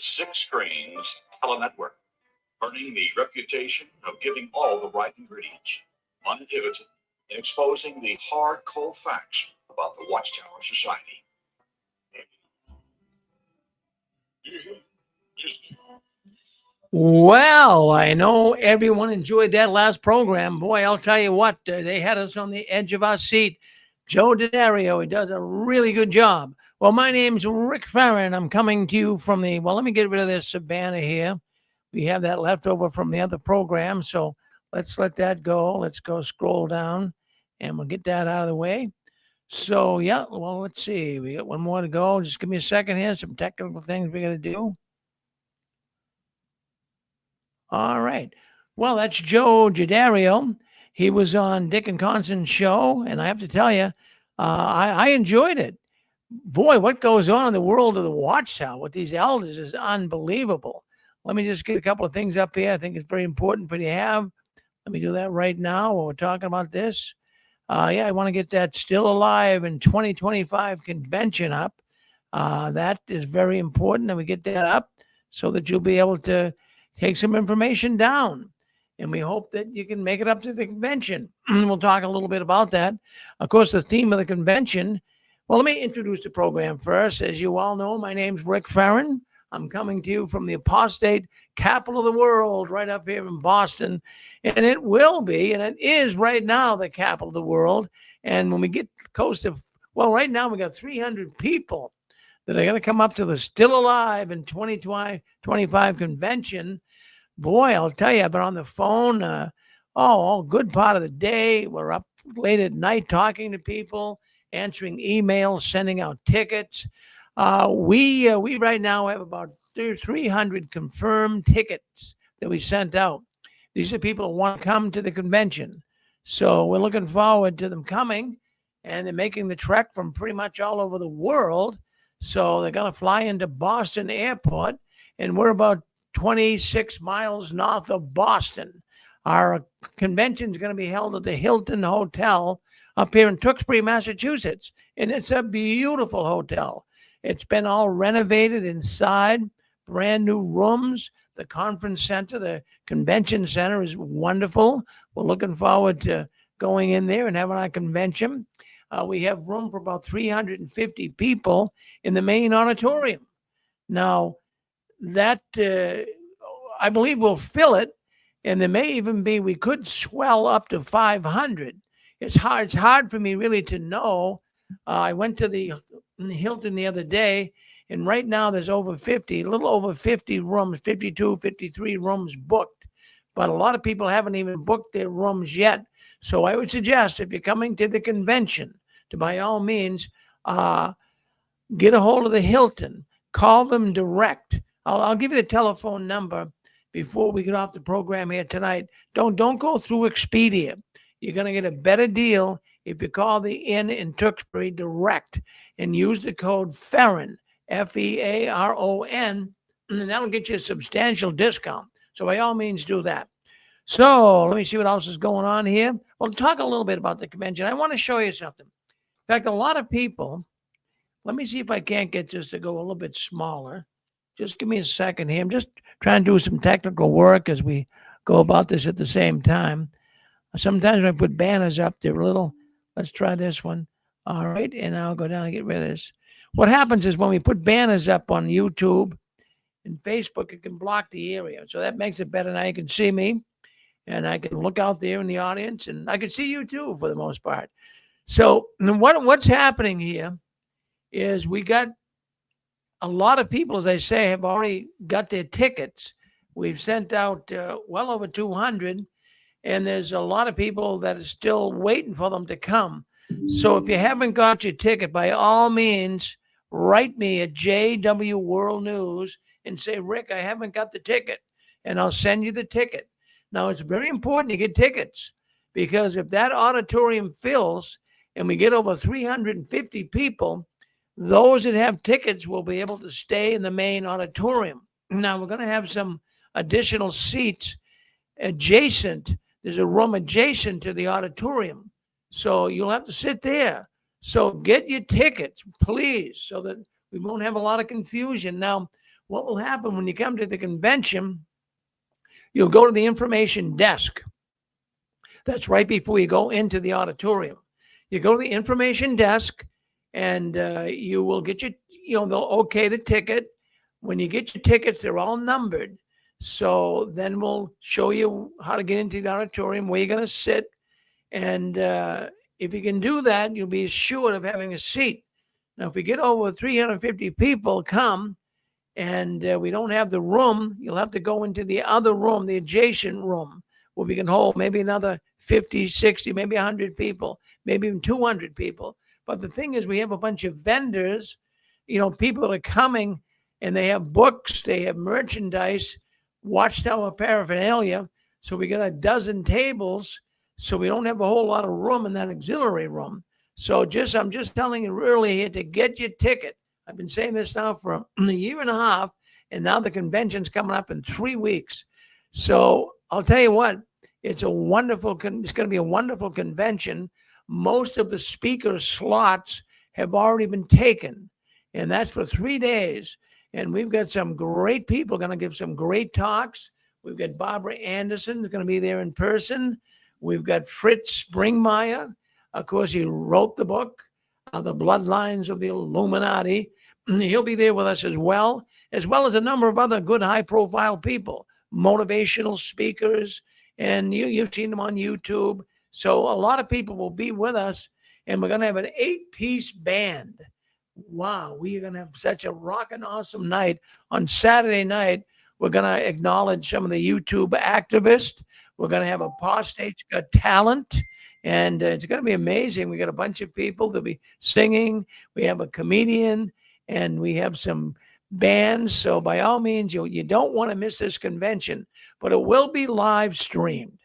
Six Strings Telenetwork, earning the reputation of giving all the right ingredients, uninhibited, in exposing the hard, cold facts about the Watchtower Society. Well, I know everyone enjoyed that last program. Boy, I'll tell you what, they had us on the edge of our seat. Joe D'Addario, he does a really good job. Well, my name's Rick Farron. I'm coming to you from let me get rid of this Savannah here. We have that left over from the other program, so let's let that go. Let's go scroll down, and we'll get that out of the way. So, yeah, well, let's see. We got one more to go. Just give me a second here. Some technical things we got to do. All right. Well, that's Joe D'Addario. He was on Dick and Constance's show, and I have to tell you, I enjoyed it. Boy, what goes on in the world of the Watchtower with these elders is unbelievable. Let me just get a couple of things up here. I think it's very important for you to have. Let me do that right now while we're talking about this. I want to get that Still Alive in 2025 convention up. That is very important that we get that up so that you'll be able to take some information down. And we hope that you can make it up to the convention. We'll talk a little bit about that. Of course, the theme of the convention. Well, let me introduce the program first. As you all know, my name's Rick Farron. I'm coming to you from the apostate capital of the world, right up here in Boston. And it will be, and it is right now, the capital of the world. And when we get close to, right now we got 300 people that are going to come up to the Still Alive in 2025 convention. Boy, I'll tell you, I've been on the phone all good part of the day. We're up late at night talking to people, answering emails, sending out tickets. We right now have about 300 confirmed tickets that we sent out. These are people who want to come to the convention. So we're looking forward to them coming, and they're making the trek from pretty much all over the world. So they're going to fly into Boston Airport, and we're about 26 miles north of Boston. Our convention is going to be held at the Hilton Hotel up here in Tewksbury, Massachusetts, and it's a beautiful hotel. It's been all renovated inside, brand new rooms. The conference center, the convention center is wonderful. We're looking forward to going in there and having our convention. We have room for about 350 people in the main auditorium. Now, that I believe we'll fill it, and there may even be, we could swell up to 500. It's hard for me really to know. I went to the Hilton the other day, and right now there's a little over 50 rooms, 52, 53 rooms booked. But a lot of people haven't even booked their rooms yet. So I would suggest, if you're coming to the convention, to by all means get a hold of the Hilton. Call them direct. I'll give you the telephone number before we get off the program here tonight. Don't go through Expedia. You're going to get a better deal if you call the Inn in Tewksbury direct and use the code FERRON, FEARON, and that'll get you a substantial discount. So by all means, do that. So let me see what else is going on here. We'll talk a little bit about the convention. I want to show you something. In fact, a lot of people, let me see if I can't get this to go a little bit smaller. Just give me a second here. I'm just trying to do some technical work as we go about this at the same time. Sometimes when I put banners up, they're a little, let's try this one. All right, and I'll go down and get rid of this. What happens is when we put banners up on YouTube and Facebook, it can block the area. So that makes it better. Now you can see me, and I can look out there in the audience, and I can see you too for the most part. So what's happening here is we got a lot of people, as I say, have already got their tickets. We've sent out well over 200, and there's a lot of people that are still waiting for them to come. So if you haven't got your ticket, by all means, write me at JW World News and say, Rick, I haven't got the ticket, and I'll send you the ticket. Now, it's very important to get tickets, because if that auditorium fills and we get over 350 people, those that have tickets will be able to stay in the main auditorium. Now, we're going to have some additional seats adjacent. There's a room adjacent to the auditorium. So you'll have to sit there. So get your tickets, please, so that we won't have a lot of confusion. Now, what will happen when you come to the convention, you'll go to the information desk. That's right before you go into the auditorium. You go to the information desk and you will get they'll okay the ticket. When you get your tickets, they're all numbered. So then we'll show you how to get into the auditorium, where you're going to sit. And if you can do that, you'll be assured of having a seat. Now, if we get over 350 people come and we don't have the room, you'll have to go into the other room, the adjacent room, where we can hold maybe another 50, 60, maybe 100 people, maybe even 200 people. But the thing is, we have a bunch of vendors, people that are coming and they have books, they have merchandise, Watchtower paraphernalia. So we got a dozen tables. So we don't have a whole lot of room in that auxiliary room. So I'm just telling you early here to get your ticket. I've been saying this now for a year and a half, and now the convention's coming up in 3 weeks. So I'll tell you what, it's going to be a wonderful convention. Most of the speaker slots have already been taken, and that's for 3 days. And we've got some great people going to give some great talks. We've got Barbara Anderson who's going to be there in person. We've got Fritz Springmeier. Of course, he wrote the book, The Bloodlines of the Illuminati. He'll be there with us as well as a number of other good high-profile people, motivational speakers, and you've seen them on YouTube. So a lot of people will be with us, and we're going to have an 8-piece band. Wow, we are going to have such a rockin' awesome night. On Saturday night, we're going to acknowledge some of the YouTube activists. We're going to have Apostate's Got Talent, and it's going to be amazing. We got a bunch of people that'll be singing. We have a comedian, and we have some bands. So by all means, you don't want to miss this convention, but it will be live streamed.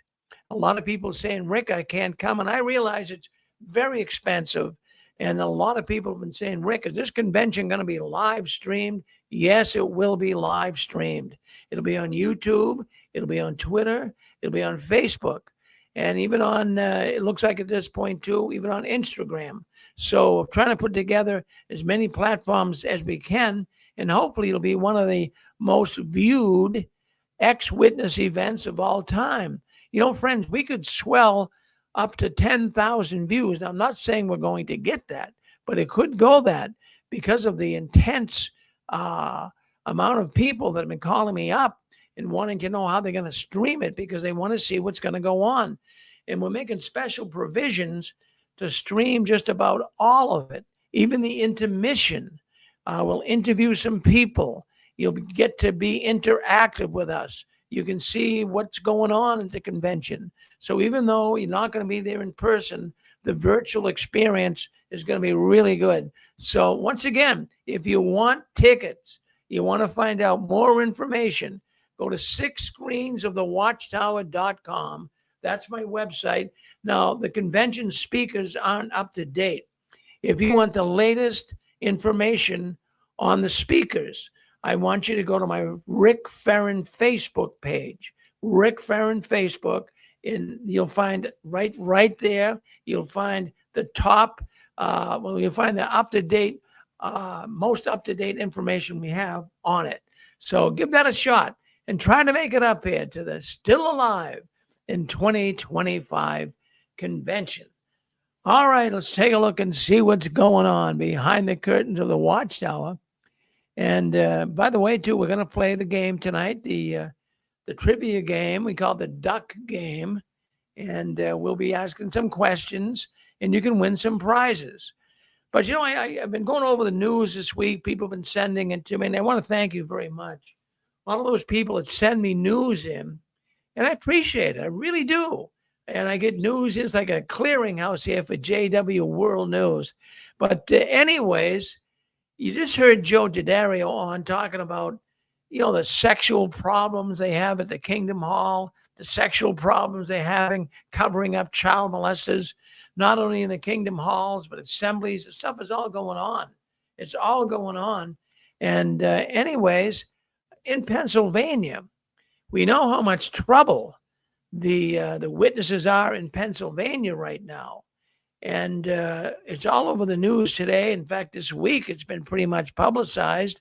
A lot of people saying, Rick, I can't come. And I realize it's very expensive. And a lot of people have been saying, Rick, is this convention going to be live streamed? Yes, it will be live streamed. It'll be on YouTube. It'll be on Twitter. It'll be on Facebook. And even on, it looks like at this point too, even on Instagram. So trying to put together as many platforms as we can. And hopefully it'll be one of the most viewed ex-witness events of all time. Friends, we could swell up to 10,000 views. Now, I'm not saying we're going to get that, but it could go that because of the intense amount of people that have been calling me up and wanting to know how they're going to stream it because they want to see what's going to go on. And we're making special provisions to stream just about all of it, even the intermission. We'll interview some people. You'll get to be interactive with us. You can see what's going on at the convention. So even though you're not going to be there in person, the virtual experience is going to be really good. So once again, if you want tickets, you want to find out more information, go to 6screensofthewatchtower.com. That's my website. Now, the convention speakers aren't up to date. If you want the latest information on the speakers, I want you to go to my Rick Ferrin Facebook page, Rick Ferrin Facebook, and you'll find right there, you'll find the top, you'll find the up-to-date, most up-to-date information we have on it. So give that a shot and try to make it up here to the Still Alive in 2025 convention. All right, let's take a look and see what's going on behind the curtains of the Watchtower. And by the way, too, we're going to play the game tonight, the trivia game. We call it the Duck Game. And we'll be asking some questions, and you can win some prizes. But, I've been going over the news this week. People have been sending it to me, and I want to thank you very much. All of those people that send me news in, and I appreciate it. I really do. And I get news. It's like a clearinghouse here for JW World News. But anyways, you just heard Joe Daddario on talking about, the sexual problems they have at the Kingdom Hall, the sexual problems they're having covering up child molesters, not only in the Kingdom Halls, but assemblies. The stuff is all going on. It's all going on. And anyways, in Pennsylvania, we know how much trouble the witnesses are in Pennsylvania right now. And it's all over the news today. In fact, this week, it's been pretty much publicized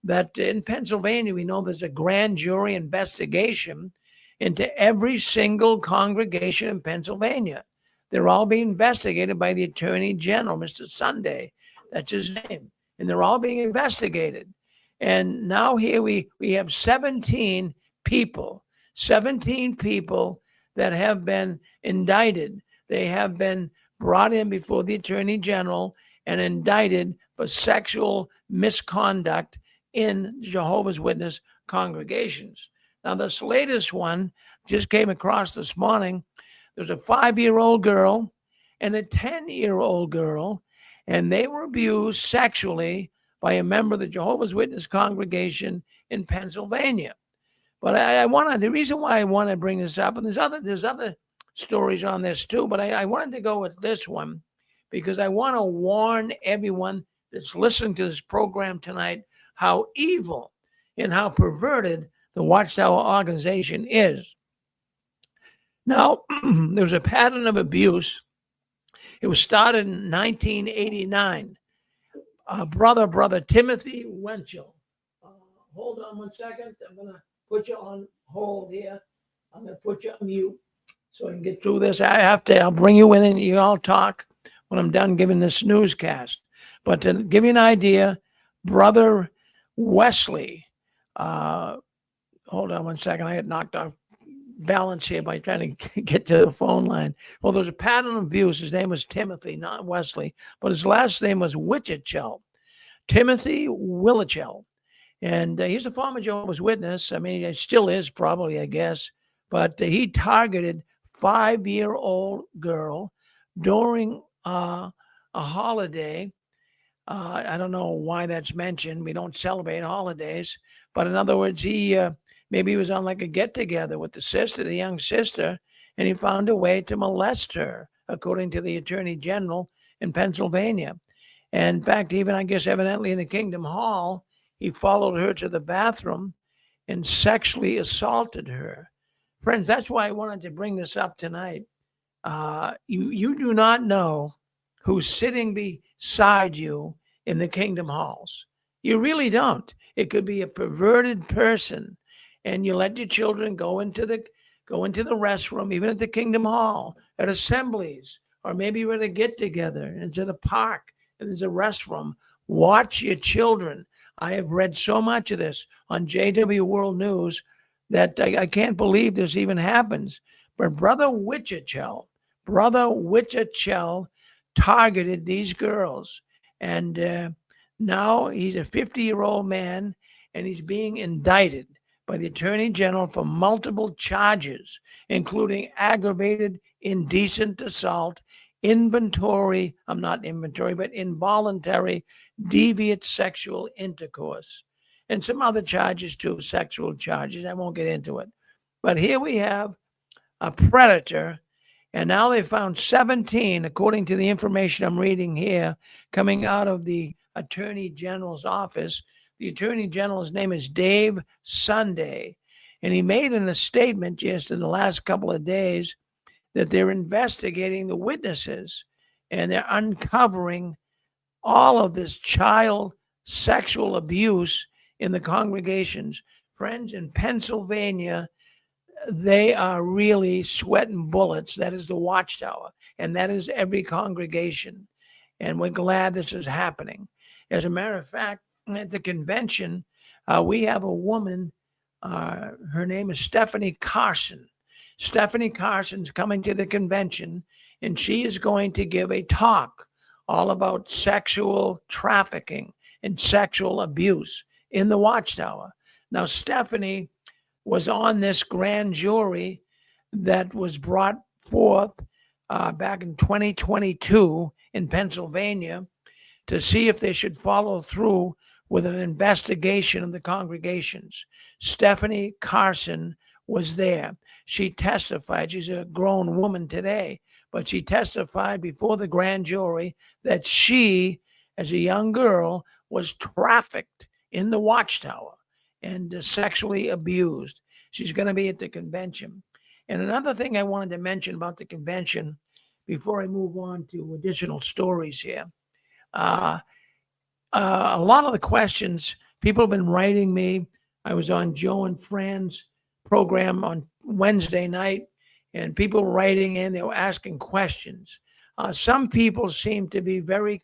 that in Pennsylvania, we know there's a grand jury investigation into every single congregation in Pennsylvania. They're all being investigated by the Attorney General, Mr. Sunday. That's his name. And they're all being investigated. And now here we have 17 people that have been indicted. They have been brought in before the Attorney General and indicted for sexual misconduct in Jehovah's Witness congregations. Now, this latest one just came across this morning. There's a 5-year-old girl and a 10-year-old girl, and they were abused sexually by a member of the Jehovah's Witness congregation in Pennsylvania. But the reason why I want to bring this up, and there's other stories on this too, but I wanted to go with this one because I want to warn everyone that's listening to this program tonight how evil and how perverted the Watchtower organization is. Now, there's a pattern of abuse. It was started in 1989. Brother Timothy Winchell. Hold on one second. I'm going to put you on hold here. I'm going to put you on mute so I can get through this. I'll bring you in and you all talk when I'm done giving this newscast. But to give you an idea, Brother Wesley, hold on one second. I had knocked off balance here by trying to get to the phone line. Well, there's a pattern of abuse. His name was Timothy, not Wesley, but his last name was Wichachel. Timothy Willichel. And he's a former Jehovah's Witness. I mean, he still is probably, I guess. But he targeted 5-year-old girl during a holiday. I don't know why that's mentioned. We don't celebrate holidays. But in other words, maybe he was on like a get-together with the young sister, and he found a way to molest her, according to the Attorney General in Pennsylvania. And in fact, even I guess evidently in the Kingdom Hall, he followed her to the bathroom and sexually assaulted her. Friends, that's why I wanted to bring this up tonight. You do not know who's sitting beside you in the Kingdom Halls. You really don't. It could be a perverted person, and you let your children go into the restroom, even at the Kingdom Hall, at assemblies, or maybe you're at a get-together, and it's at a park, and there's a restroom. Watch your children. I have read so much of this on JW World News that I can't believe this even happens. But Brother Wichachel targeted these girls. And now he's a 50-year-old man, and he's being indicted by the Attorney General for multiple charges, including aggravated indecent assault, involuntary deviant sexual intercourse, and some other charges too, sexual charges. I won't get into it. But here we have a predator, and now they found 17, according to the information I'm reading here, coming out of the Attorney General's office. The Attorney General's name is Dave Sunday, and he made in a statement just in the last couple of days that they're investigating the witnesses, and they're uncovering all of this child sexual abuse in the congregations. Friends, in Pennsylvania, they are really sweating bullets. That is the Watchtower, and that is every congregation. And we're glad this is happening. As a matter of fact, at the convention, we have a woman. Her name is Stephanie Carson. Stephanie Carson's coming to the convention, and she is going to give a talk all about sexual trafficking and sexual abuse in the Watchtower. Now, Stephanie was on this grand jury that was brought forth back in 2022 in Pennsylvania to see if they should follow through with an investigation of the congregations. Stephanie Carson was there. She testified. She's a grown woman today, but she testified before the grand jury that she, as a young girl, was trafficked in the Watchtower and sexually abused. She's going to be at the convention. And another thing I wanted to mention about the convention before I move on to additional stories here, a lot of the questions People have been writing me. I was on Joe and Fran's program on Wednesday night, and people were writing in. They were asking questions. Some people seem to be very,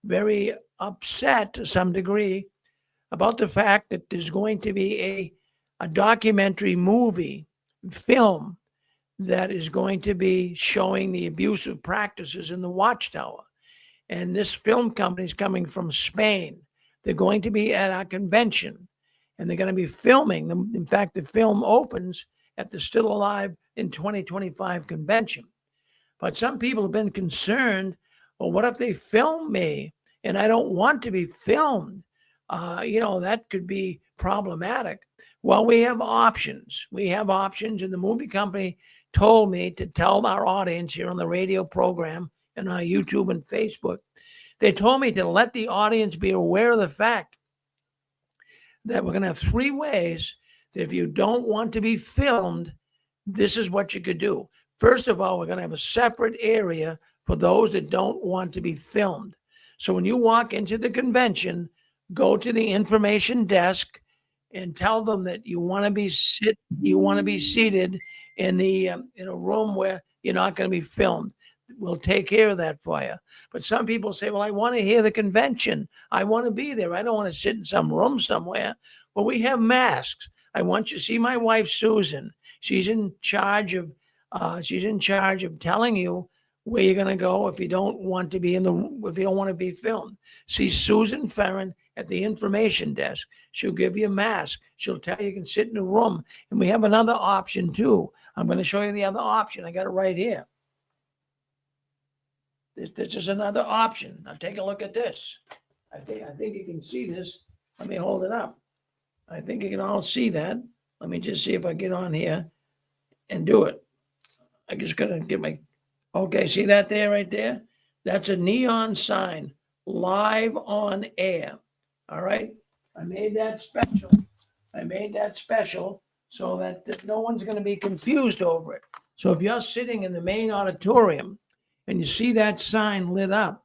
very upset to some degree about the fact that there's going to be a documentary movie film that is going to be showing the abusive practices in the Watchtower. And this film company is coming from Spain. They're going to be at our convention, and they're going to be filming them. In fact, the film opens at the Still Alive in 2025 convention. But some people have been concerned, well, what if they film me and I don't want to be filmed? That could be problematic. Well, we have options. We have options, and the movie company told me to tell our audience here on the radio program and on YouTube and Facebook, they told me to let the audience be aware of the fact that we're going to have 3 ways that if you don't want to be filmed, this is what you could do. First of all, we're going to have a separate area for those that don't want to be filmed. So when you walk into the convention, go to the information desk and tell them that you want to be seated in in a room where you're not going to be filmed. We'll take care of that for you. But some people say, well, I want to hear the convention. I want to be there. I don't want to sit in some room somewhere. Well, we have masks. I want you to see my wife, Susan. She's in charge of telling you where you're going to go if you don't want to be filmed. See Susan Ferrin at the information desk. She'll give you a mask. She'll tell you can sit in a room. And we have another option too. I'm going to show you the other option. I got it right here. This is another option. Now take a look at this. I think you can see this. Let me hold it up. I think you can all see that. Let me just see if I get on here and do it. I just gotta get okay, see that there right there? That's a neon sign, live on air. All right. I made that special so that no one's going to be confused over it. So if you're sitting in the main auditorium and you see that sign lit up,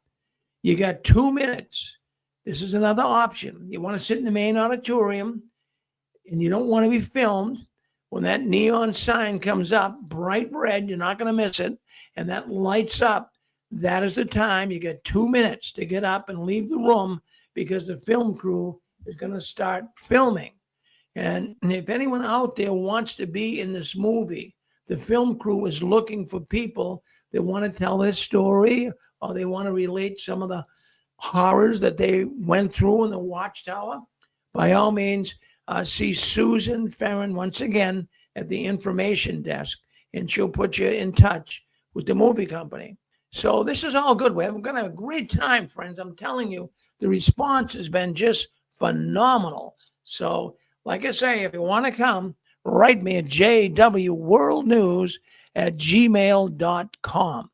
you got 2 minutes. This is another option. You want to sit in the main auditorium and you don't want to be filmed. When that neon sign comes up, bright red, you're not going to miss it, and that lights up, that is the time. You get 2 minutes to get up and leave the room because the film crew is going to start filming. And if anyone out there wants to be in this movie, the film crew is looking for people that want to tell their story or they want to relate some of the horrors that they went through in the Watchtower. By all means, see Susan Ferrin once again at the information desk, and she'll put you in touch with the movie company. So this is all good. We're going to have a great time, friends. I'm telling you, the response has been just phenomenal. So, like I say, if you want to come, write me at jwworldnews@gmail.com.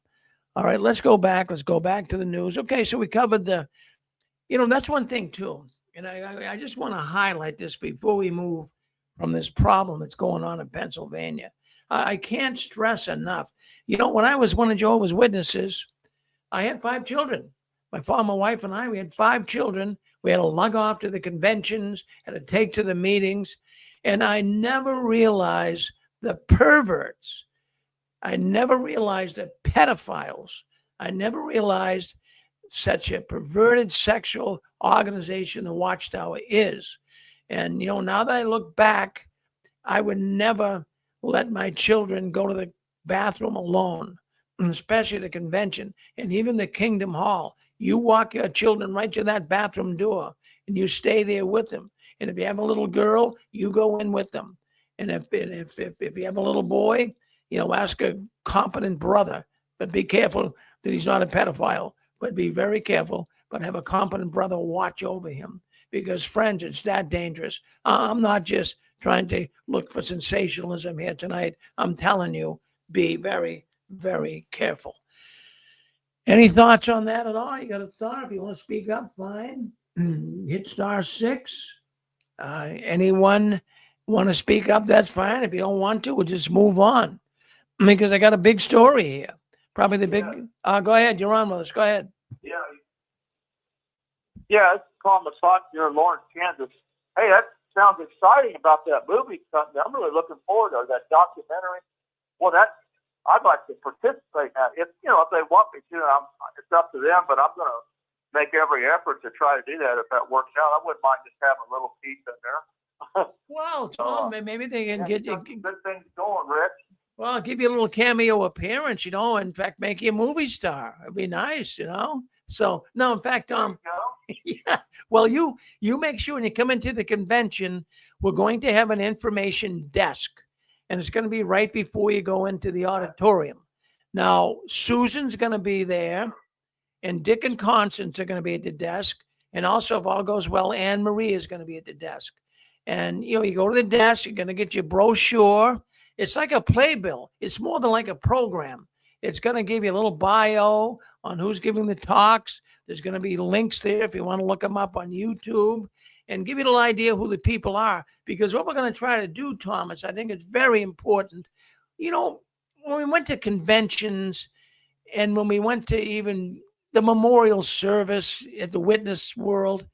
All right, let's go back. Let's go back to the news. Okay, so we covered that's one thing too. And I just want to highlight this before we move from this problem that's going on in Pennsylvania. I can't stress enough. When I was one of Jehovah's Witnesses, I had 5 children. My former wife and I, we had 5 children. We had to lug off to the conventions, had to take to the meetings. And I never realized the perverts. I never realized the pedophiles. I never realized such a perverted sexual organization the Watchtower is. And, now that I look back, I would never let my children go to the bathroom alone, especially the convention and even the Kingdom Hall. You walk your children right to that bathroom door and you stay there with them. And if you have a little girl, you go in with them. And if you have a little boy, ask a competent brother, but be careful that he's not a pedophile. But be very careful, but have a competent brother watch over him. Because, friends, it's that dangerous. I'm not just trying to look for sensationalism here tonight. I'm telling you, be very, very careful. Any thoughts on that at all? You got a thought? If you want to speak up, fine. Hit *6. Anyone want to speak up? That's fine. If you don't want to, we'll just move on. Because I got a big story here. Probably the big. Go ahead. You're on with us. Go ahead. Yeah, it's Paul Masson here in Lawrence, Kansas. Hey, that sounds exciting about that movie. Something I'm really looking forward to, that documentary. Well, I'd like to participate in that. If they want me to, it's up to them. But I'm going to make every effort to try to do that. If that works out, I wouldn't mind just having a little piece in there. Well, Tom, maybe they can get you. Good things going, Rick. Well, give you a little cameo appearance, in fact, make you a movie star. It'd be nice, So, no, in fact, yeah. Well, you make sure when you come into the convention, we're going to have an information desk, and it's going to be right before you go into the auditorium. Now, Susan's going to be there, and Dick and Constance are going to be at the desk, and also, if all goes well, Anne Marie is going to be at the desk. And you go to the desk, you're going to get your brochure. It's like a playbill. It's more than like a program. It's going to give you a little bio on who's giving the talks. There's going to be links there if you want to look them up on YouTube and give you a little idea who the people are. Because what we're going to try to do, Thomas, I think it's very important. When we went to conventions and when we went to even the memorial service at the Witness World,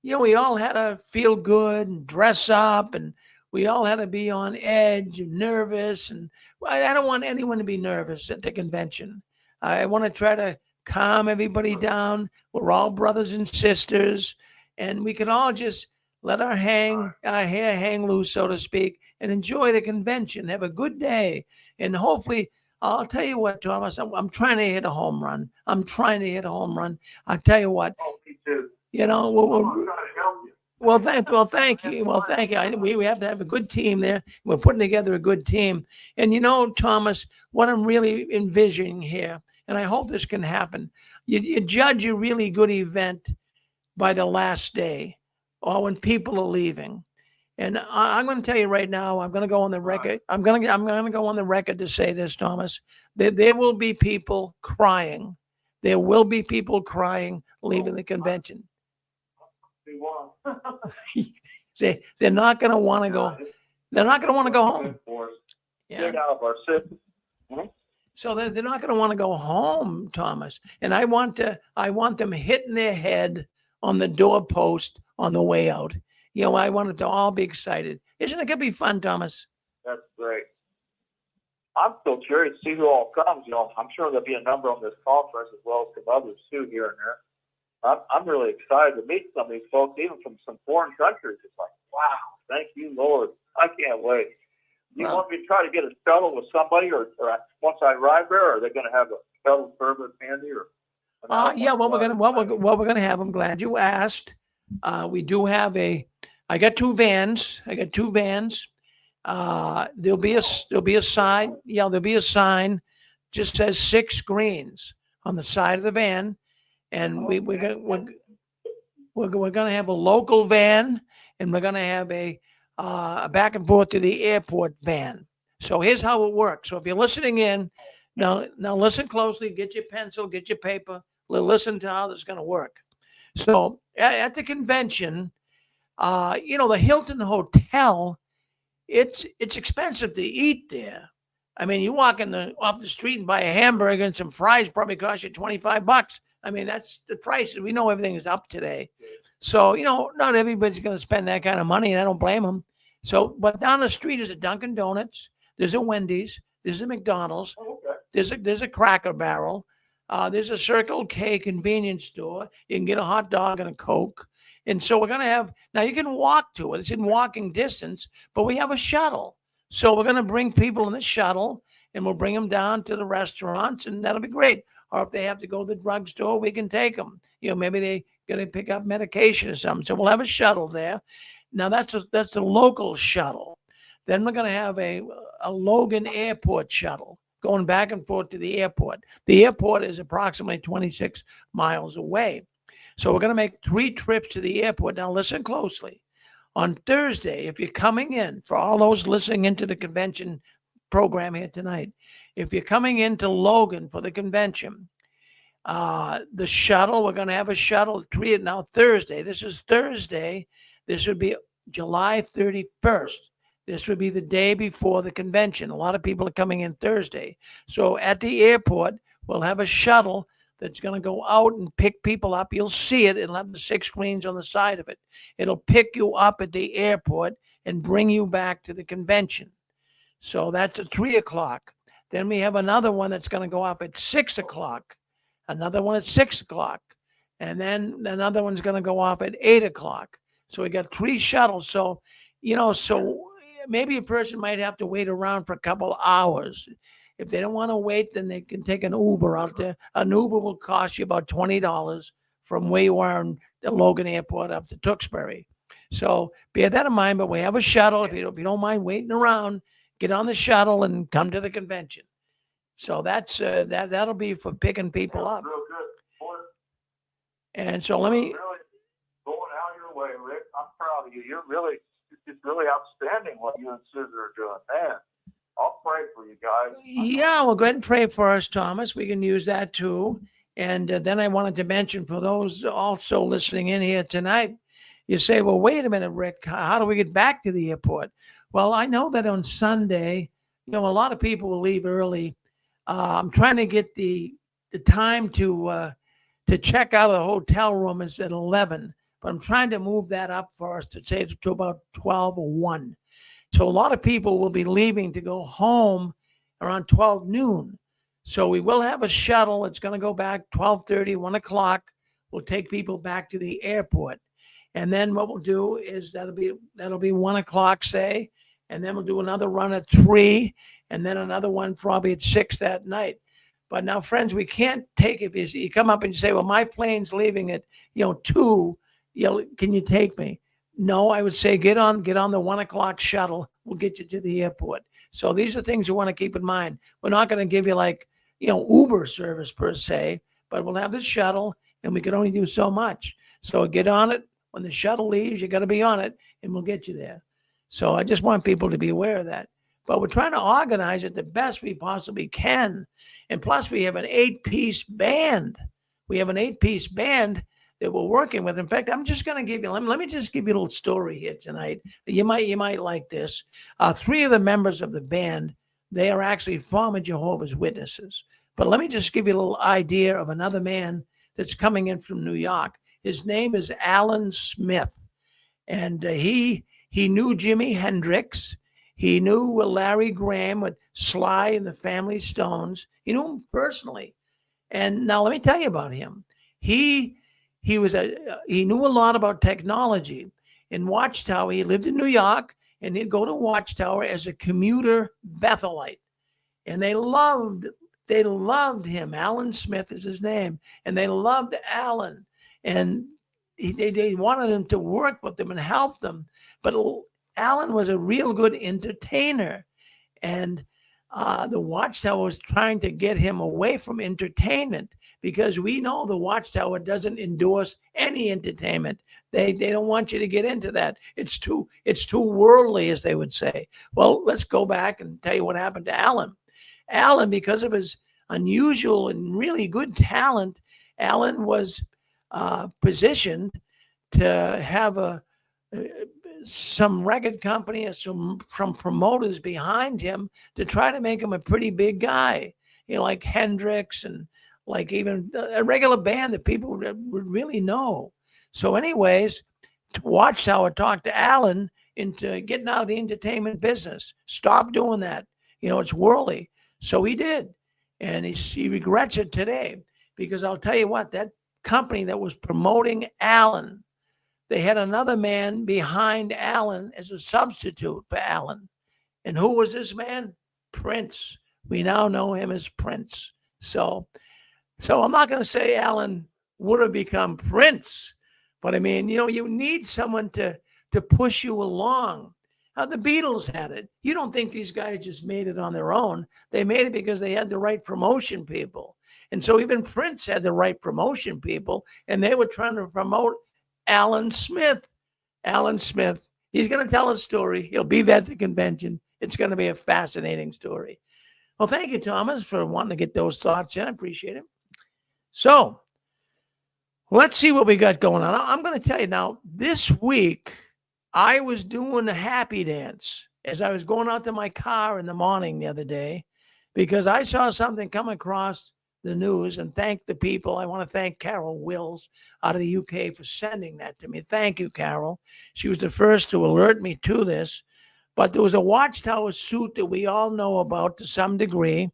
we all had to feel good and dress up, and we all had to be on edge and nervous. And I don't want anyone to be nervous at the convention. I want to try to calm everybody down. We're all brothers and sisters, and we can all just let our hair hang loose, so to speak, and enjoy the convention. Have a good day, and hopefully, I'll tell you what, Thomas. I'm trying to hit a home run. I'll tell you what. Oh, me too. We're trying to help you. Well, thank you. We have to have a good team there. We're putting together a good team. And Thomas, what I'm really envisioning here, and I hope this can happen, you judge a really good event by the last day or when people are leaving. And I'm going to tell you right now, I'm going to go on the record. I'm going to go on the record to say this, Thomas. There will be people crying. There will be people crying leaving the convention. They're not going to want to go. They're not going to want to go home. Get out of our city. So they're not going to want to go home, Thomas. And I want them hitting their head on the doorpost on the way out. I want them to all be excited. Isn't it going to be fun, Thomas? That's great. I'm still curious to see who all comes. I'm sure there'll be a number on this conference as well as some others too here and there. I'm really excited to meet some of these folks, even from some foreign countries. It's like, wow, thank you, Lord. I can't wait. You want me to try to get a shuttle with somebody, or once I arrive there, are they going to have a shuttle service handy? Yeah, what we're gonna have. I'm glad you asked. We do have I got two vans. There'll be a sign. Yeah, there'll be a sign. Just says 6 greens on the side of the van. And we're going to have a local van, and we're going to have a back and forth to the airport van. So here's how it works. So if you're listening in, now listen closely, get your pencil, get your paper, listen to how this is going to work. So at the convention, the Hilton Hotel, it's expensive to eat there. I mean, you walk off the street and buy a hamburger and some fries probably cost you $25. I mean, that's the price. We know everything is up today. So, not everybody's going to spend that kind of money, and I don't blame them. So, but down the street is a Dunkin' Donuts. There's a Wendy's. There's a McDonald's. There's a Cracker Barrel. There's a Circle K convenience store. You can get a hot dog and a Coke. And so we're going to have, now you can walk to it. It's in walking distance, but we have a shuttle. So we're going to bring people in the shuttle, and we'll bring them down to the restaurants, and that'll be great. Or if they have to go to the drugstore, we can take them. Maybe they got to pick up medication or something. So we'll have a shuttle there. Now that's the local shuttle. Then we're going to have a Logan Airport shuttle going back and forth to the airport. The airport is approximately 26 miles away. So we're going to make 3 trips to the airport. Now listen closely. On Thursday, if you're coming in, for all those listening into the convention program here tonight, if you're coming into Logan for the convention, the shuttle, we're going to have a shuttle now Thursday. This is Thursday. This would be July 31st. This would be the day before the convention. A lot of people are coming in Thursday. So at the airport, we'll have a shuttle that's going to go out and pick people up. You'll see it. It'll have the 6 screens on the side of it. It'll pick you up at the airport and bring you back to the convention. So that's at 3 o'clock. Then we have another one that's going to go up at 6 o'clock, another one at 6 o'clock, and then another one's going to go off at 8 o'clock. So we got 3 shuttles. So, so maybe a person might have to wait around for a couple hours. If they don't want to wait, then they can take an Uber out there. An Uber will cost you about $20 from where you are in the Logan Airport up to Tewksbury. So bear that in mind, but we have a shuttle. If you don't mind waiting around, get on the shuttle and come to the convention. So that's that'll be for picking people up. Real good. Boy, and so let me really going out your way, Rick. I'm proud of you. It's really outstanding what you and Susan are doing, man. I'll pray for you guys. Yeah, well, go ahead and pray for us, Thomas. We can use that too. And then I wanted to mention for those also listening in here tonight, you say, well, wait a minute, Rick, how do we get back to the airport? Well, I know that on Sunday, a lot of people will leave early. I'm trying to get the time to check out of the hotel room is at 11, but I'm trying to move that up for us to say to about 12 or 1. So a lot of people will be leaving to go home around 12 noon. So we will have a shuttle. It's going to go back 12:30, 1 o'clock. We'll take people back to the airport. And then what we'll do is that'll be 1 o'clock, say, and then we'll do another run at 3, and then another one probably at 6 that night. But now, friends, we can't take it. If you come up and you say, well, my plane's leaving at 2, can you take me? No, I would say get on the 1 o'clock shuttle. We'll get you to the airport. So these are things you want to keep in mind. We're not going to give you Uber service per se, but we'll have the shuttle and we can only do so much. So get on it. When the shuttle leaves, you got to be on it and we'll get you there. So I just want people to be aware of that. But we're trying to organize it the best we possibly can. And plus we have an 8-piece band. We have an 8-piece band that we're working with. In fact, I'm just going to give you, let me just give you a little story here tonight. You might like this. 3 of the members of the band, they are actually former Jehovah's Witnesses. But let me just give you a little idea of another man that's coming in from New York. His name is Alan Smith. And he knew Jimi Hendrix. He knew Larry Graham with Sly and the Family Stones. He knew him personally. And now let me tell you about him. He knew a lot about technology. In Watchtower, he lived in New York, and he'd go to Watchtower as a commuter Bethelite. And they loved him. Alan Smith is his name. And they loved Alan. And they wanted him to work with them and help them. But Alan was a real good entertainer. And the Watchtower was trying to get him away from entertainment, because we know the Watchtower doesn't endorse any entertainment. They don't want you to get into that. It's too worldly, as they would say. Well, let's go back and tell you what happened to Alan. Alan, because of his unusual and really good talent, Alan was positioned to have some record company and some promoters behind him to try to make him a pretty big guy, like Hendrix and like even a regular band that people would really know. So anyways, Watchtower talked to Alan into getting out of the entertainment business. Stop doing that. It's worldly. So he did. And he regrets it today, because I'll tell you what, that company that was promoting Alan, they had another man behind Alan as a substitute for Alan. And who was this man? Prince. We now know him as Prince. So I'm not going to say Alan would have become Prince, but I mean, you need someone to push you along. The Beatles had it. You don't think these guys just made it on their own. They made it because they had the right promotion people. And so even Prince had the right promotion people, and they were trying to promote Alan Smith. Alan Smith, he's going to tell a story. He'll be there at the convention. It's going to be a fascinating story. Well, thank you, Thomas, for wanting to get those thoughts in. I appreciate it. So let's see what we got going on. I'm going to tell you now, this week, I was doing the happy dance as I was going out to my car in the morning the other day, because I saw something come across the news and thank the people. I want to thank Carol Wills out of the UK for sending that to me. Thank you, Carol. She was the first to alert me to this. But there was a Watchtower suit that we all know about to some degree.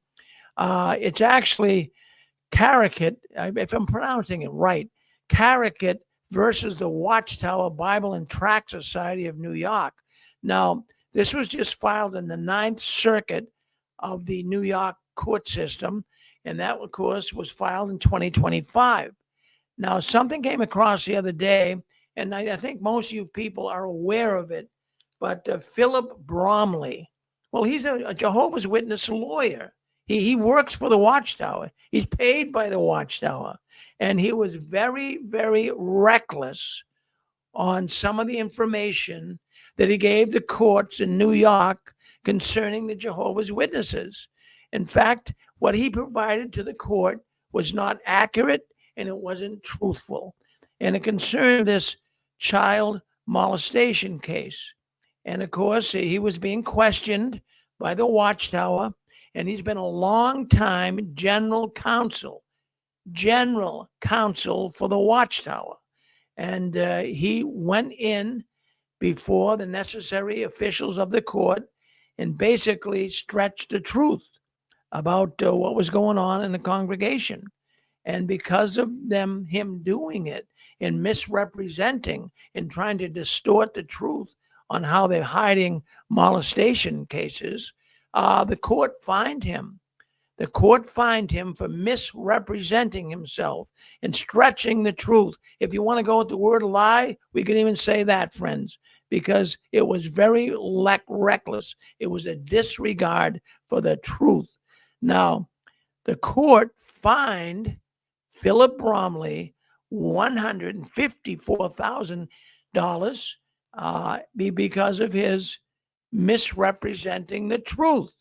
It's actually Caracat, if I'm pronouncing it right, Caracat versus the Watchtower Bible and Tract Society of New York. Now, this was just filed in the Ninth Circuit of the New York court system, and that, of course, was filed in 2025. Now, something came across the other day, and I think most of you people are aware of it, but Philip Bromley, well, he's a Jehovah's Witness lawyer. He works for the Watchtower. He's paid by the Watchtower. And he was very, very reckless on some of the information that he gave the courts in New York concerning the Jehovah's Witnesses. In fact, what he provided to the court was not accurate and it wasn't truthful. And it concerned this child molestation case. And of course, he was being questioned by the Watchtower, and he's been a long time general counsel for the Watchtower. And he went in before the necessary officials of the court and basically stretched the truth about what was going on in the congregation. And because of him doing it and misrepresenting and trying to distort the truth on how they're hiding molestation cases, the court fined him. The court fined him for misrepresenting himself and stretching the truth. If you want to go with the word lie, we can even say that, friends, because it was very reckless. It was a disregard for the truth. Now, the court fined Philip Bromley $154,000 because of his misrepresenting the truth.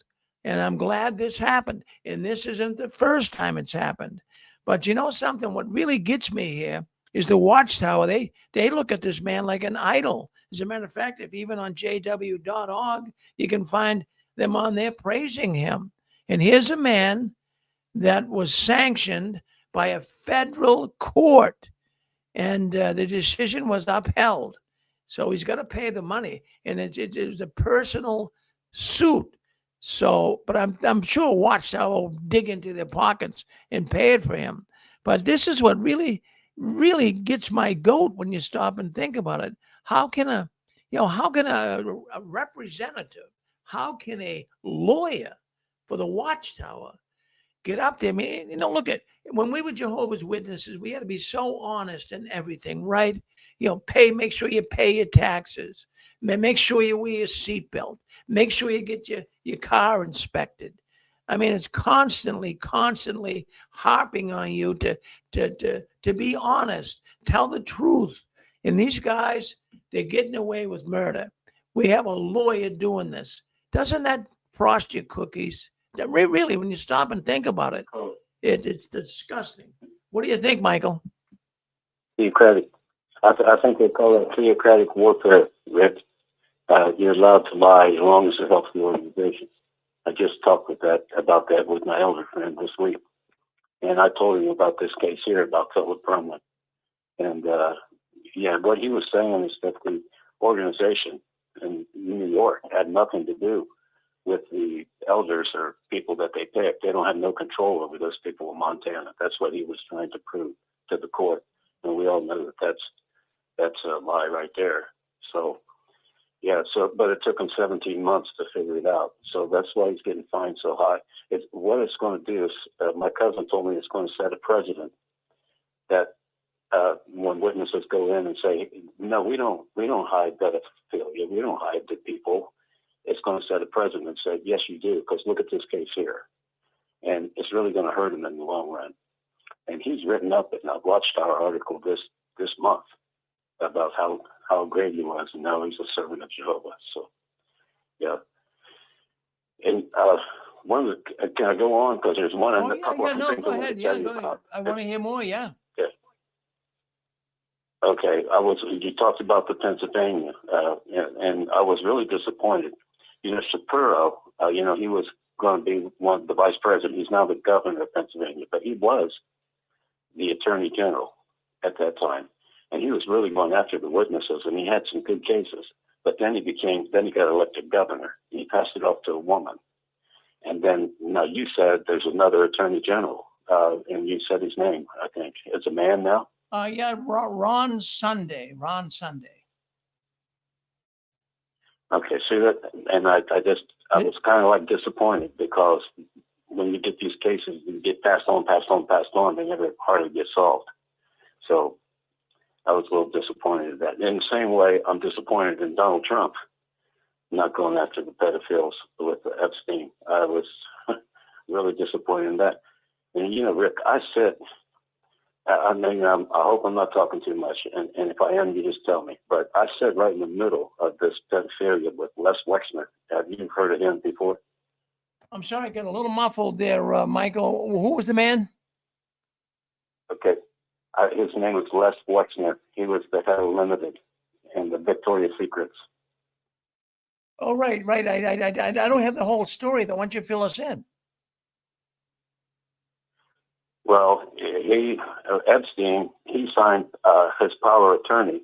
And I'm glad this happened. And this isn't the first time it's happened. But you know something? What really gets me here is the Watchtower. They look at this man like an idol. As a matter of fact, if even on jw.org, you can find them on there praising him. And here's a man that was sanctioned by a federal court, and the decision was upheld. So he's got to pay the money, and it was a personal suit. So, but I'm sure Watchtower will dig into their pockets and pay it for him. But this is what really gets my goat when you stop and think about it. How can a representative, how can a lawyer for the Watchtower get up there? I mean, look at when we were Jehovah's Witnesses, we had to be so honest in everything, right? Make sure you pay your taxes. Make sure you wear your seatbelt. Make sure you get your car inspected. I mean, it's constantly harping on you to be honest, tell the truth. And these guys, they're getting away with murder. We have a lawyer doing this. Doesn't that frost your cookies? Really, when you stop and think about it, it's disgusting. What do you think, Michael? Theocratic. I think they call it theocratic warfare, Rick. You're allowed to lie as long as it helps the organization. I just talked about that with my elder friend this week. And I told him about this case here about Philip Bromley. And what he was saying is that the organization in New York had nothing to do with the elders or people that they picked. They don't have no control over those people in Montana. That's what he was trying to prove to the court. And we all know that that's a lie right there. So, but it took him 17 months to figure it out. So that's why he's getting fined so high. What it's going to do is, my cousin told me it's going to set a precedent that when witnesses go in and say, no, we don't hide pedophilia. We don't hide the people. It's going to set a precedent and say, yes, you do, because look at this case here. And it's really going to hurt him in the long run. And he's written up in a Watchtower article this month about how great he was, and now he's a servant of Jehovah. So, yeah. And can I go on? Because there's one and a couple of things go ahead. Yeah, go ahead. I want to hear more. Yeah. Okay. You talked about the Pennsylvania, and I was really disappointed. Shapiro, he was going to be the vice president. He's now the governor of Pennsylvania, but he was the attorney general at that time. And he was really going after the witnesses, and he had some good cases. But then he got elected governor, and he passed it off to a woman. And then, now you said there's another attorney general, and you said his name, I think. It's a man now? Yeah, Ron Sunday. Okay, see that, and I was kind of like disappointed, because when you get these cases, you get passed on, they never hardly get solved. So I was a little disappointed in that. In the same way, I'm disappointed in Donald Trump not going after the pedophiles with Epstein. I was really disappointed in that. And Rick, I said, I hope I'm not talking too much, and if I am, you just tell me. But I said right in the middle of this pedophilia with Les Wexner. Have you heard of him before? I'm sorry, I got a little muffled there, Michael. Who was the man? Okay. His name was Les Wexner. He was the head of Limited and the Victoria's Secrets. Oh, right. I don't have the whole story, though. Why don't you fill us in? Well, Epstein, he signed his power of attorney.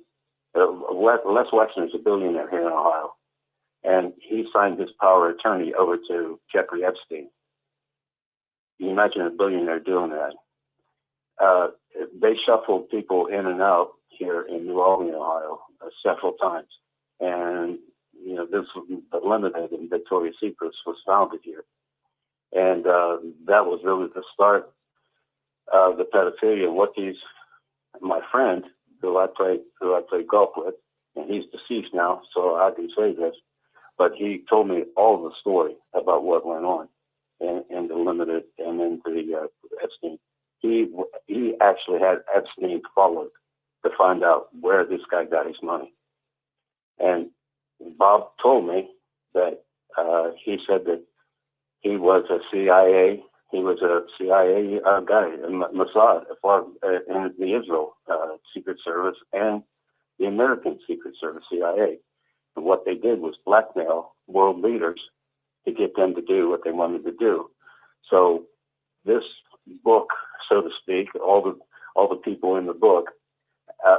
Les Wexner is a billionaire here in Ohio, and he signed his power of attorney over to Jeffrey Epstein. Can you imagine a billionaire doing that? They shuffled people in and out here in New Albany, Ohio, several times. And, this the Limited and Victoria's Secrets was founded here. And that was really the start of the pedophilia. What my friend, who I play golf with, and he's deceased now, so I can say this, but he told me all the story about what went on in the Limited and in the Epstein. He actually had Epstein followed to find out where this guy got his money. And Bob told me that he said that he was a CIA. He was a CIA guy in Mossad, in the Israel Secret Service and the American Secret Service, CIA. And what they did was blackmail world leaders to get them to do what they wanted to do. So this book, so to speak, all the people in the book,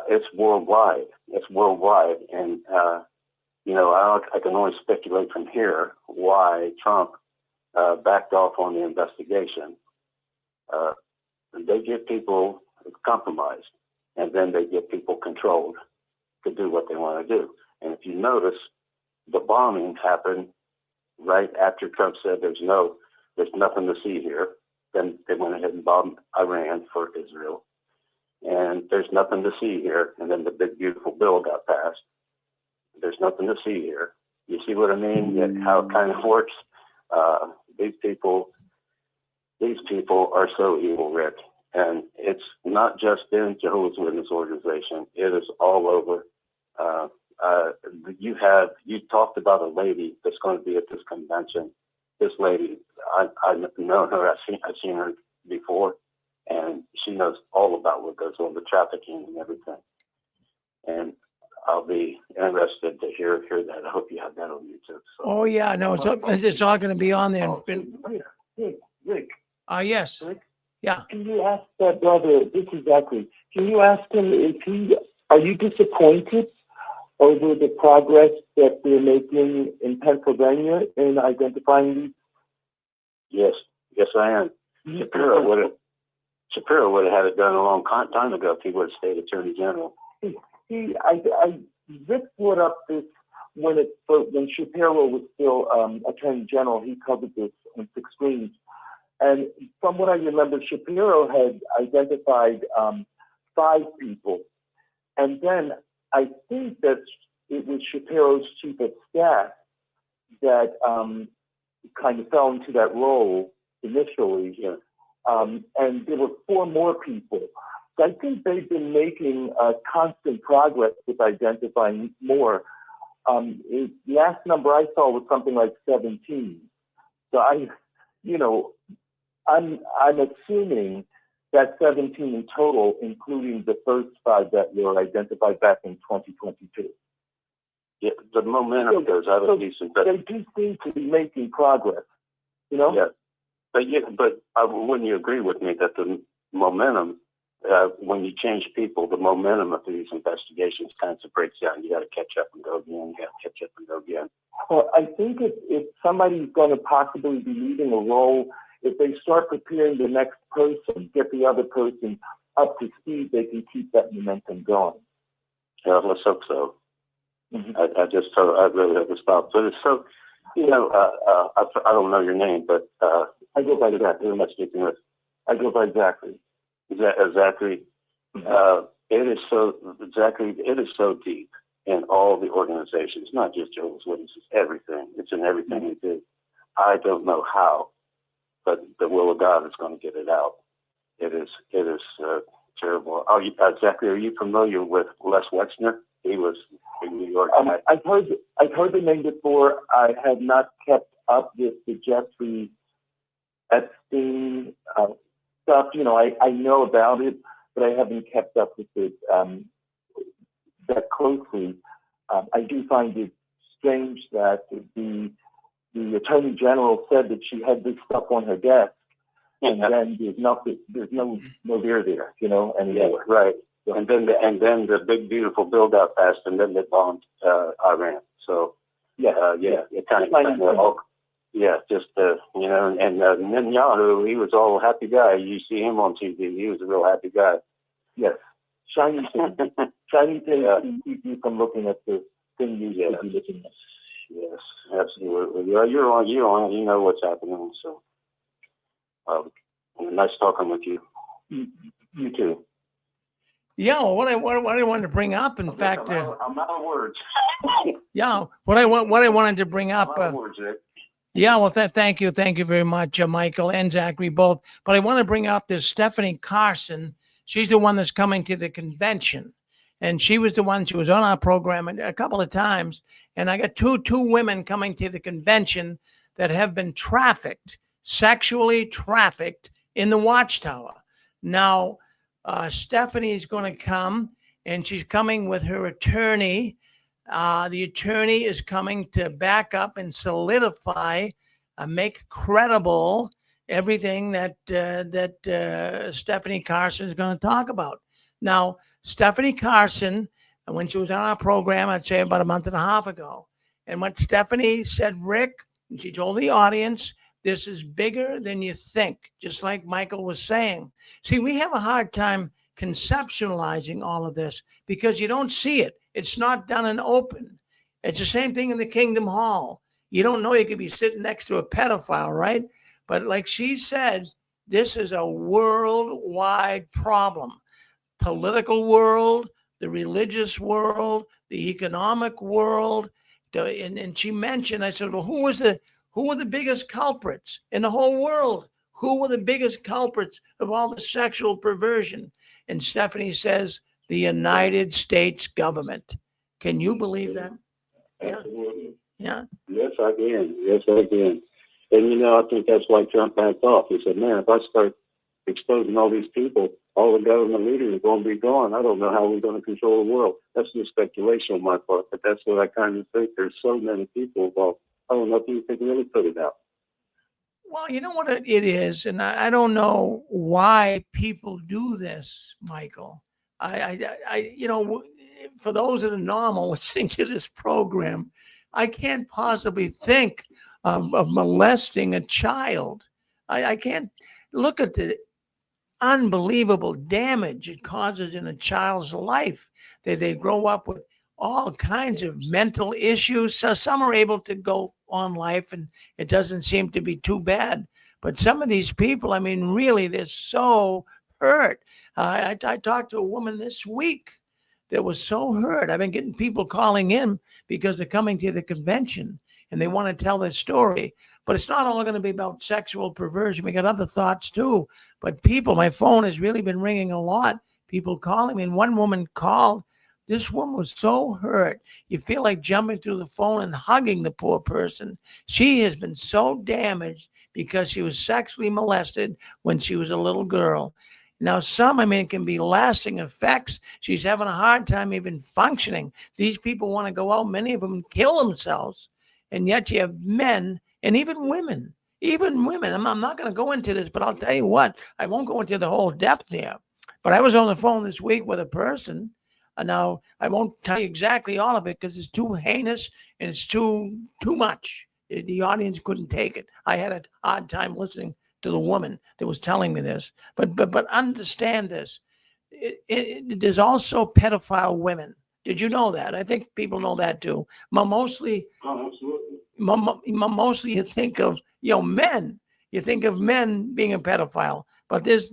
it's worldwide. It's worldwide, and I can only speculate from here why Trump backed off on the investigation. They get people compromised, and then they get people controlled to do what they want to do. And if you notice, the bombing happened right after Trump said there's nothing to see here. Then they went ahead and bombed Iran for Israel. And there's nothing to see here. And then the big, beautiful bill got passed. There's nothing to see here. You see what I mean? How it kind of works? These people are so evil, Rick. And it's not just in Jehovah's Witness organization. It is all over. You talked about a lady that's going to be at this convention. This lady, I've known her. I've seen her before, and she knows all about what goes on, the trafficking and everything. And I'll be interested to hear that. I hope you have that on YouTube. So. Oh yeah, no, it's all going to be on there. Rick. Yes. Rick? Yeah. Can you ask that brother? This is Zachary. Can you ask him are you disappointed over the progress that they're making in Pennsylvania in identifying these? Yes, I am. Shapiro would have had it done a long time ago if he would have stayed Attorney General. Rick brought up this when Shapiro was still Attorney General. He covered this on 6 Screens. And from what I remember, Shapiro had identified 5 people. And then I think that it was Shapiro's chief of staff that kind of fell into that role initially. Yeah. And there were 4 more people. So I think they've been making constant progress with identifying more. The last number I saw was something like 17. So I'm assuming that 17 in total, including the first 5 that were identified back in 2022. Yeah, the momentum goes out of decent. They do seem to be making progress. You know? Yeah, but wouldn't you agree with me that the momentum, when you change people, the momentum of these investigations kind of breaks down. You got to catch up and go again. You got to catch up and go again. Well, I think if somebody's going to possibly be leading a role, if they start preparing the next person, get the other person up to speed, they can keep that momentum going. Yeah, let's hope so. Mm-hmm. I really have to stop. But it's so, I don't know your name, but I go by Zachary. Who am I speaking with? I go by Zachary. Zachary. Mm-hmm. It is so, Zachary, it is so deep in all the organizations, not just Jehovah's Witnesses, everything. It's in everything we do. I don't know how, but the will of God is going to get it out. It is terrible. Zachary, are you familiar with Les Wexner? He was in New York. I've heard the name before. I have not kept up with the Jeffrey Epstein stuff. I know about it, but I haven't kept up with it that closely. I do find it strange that the Attorney General said that she had this stuff on her desk, and then there's no there, anymore. Yeah, right. And then the big beautiful build out passed, and then they bombed Iran. So it kind of and Netanyahu, he was all happy guy. You see him on TV, he was a real happy guy. Yes, shiny thing to keep you from looking at the thing you should be looking at. Yes, absolutely. Yeah, you're on. You know what's happening. So, nice talking with you. You too. Yeah, well, what I wanted to bring up, in fact, I'm out of words. yeah, what I wanted to bring up. Words, Rick. Yeah, well, thank you very much, Michael and Zachary both. But I want to bring up this Stephanie Carson. She's the one that's coming to the convention, and she was the one. She was on our program a couple of times, and I got two women coming to the convention that have been sexually trafficked in the Watchtower. Now, Stephanie is going to come, and she's coming with her attorney. The attorney is coming to back up and solidify, make credible everything that Stephanie Carson is going to talk about. Now, Stephanie Carson, when she was on our program, I'd say about a month and a half ago, and what Stephanie said, Rick, and she told the audience, this is bigger than you think, just like Michael was saying. See, we have a hard time conceptualizing all of this because you don't see it. It's not done in open. It's the same thing in the Kingdom Hall. You don't know you could be sitting next to a pedophile, right? But like she said, this is a worldwide problem. Political world, the religious world, the economic world. And she mentioned, I said, well, who were the biggest culprits in the whole world? Who were the biggest culprits of all the sexual perversion? And Stephanie says, the United States government. Can you believe that? Absolutely. Yeah. Yes, I can. And, I think that's why Trump backed off. He said, man, if I start exposing all these people, all the government leaders are going to be gone. I don't know how we're going to control the world. That's just speculation on my part, but that's what I kind of think. There's so many people involved. I don't know if you can really put it out. Well, you know what it is, and I don't know why people do this, Michael. For those that are normal listening to this program, I can't possibly think of molesting a child. I can't look at the unbelievable damage it causes in a child's life. They grow up with all kinds of mental issues. So some are able to go on life and it doesn't seem to be too bad. But some of these people, I mean, really, they're so hurt. I talked to a woman this week that was so hurt. I've been getting people calling in because they're coming to the convention and they want to tell their story. But it's not all going to be about sexual perversion. We got other thoughts too. But people, my phone has really been ringing a lot. People calling me. And one woman called. This woman was so hurt. You feel like jumping through the phone and hugging the poor person. She has been so damaged because she was sexually molested when she was a little girl. Now, it can be lasting effects. She's having a hard time even functioning. These people want to go out. Many of them kill themselves. And yet you have men and even women even women. I'm not going to go into this, but I'll tell you what, I won't go into the whole depth there. But I was on the phone this week with a person. Now, I won't tell you exactly all of it because it's too heinous and it's too much. The audience couldn't take it. I had a hard time listening to the woman that was telling me this. But understand this. There's also pedophile women. Did you know that? I think people know that too. Mostly, Oh, absolutely. mostly you think of men. You think of men being a pedophile, but there's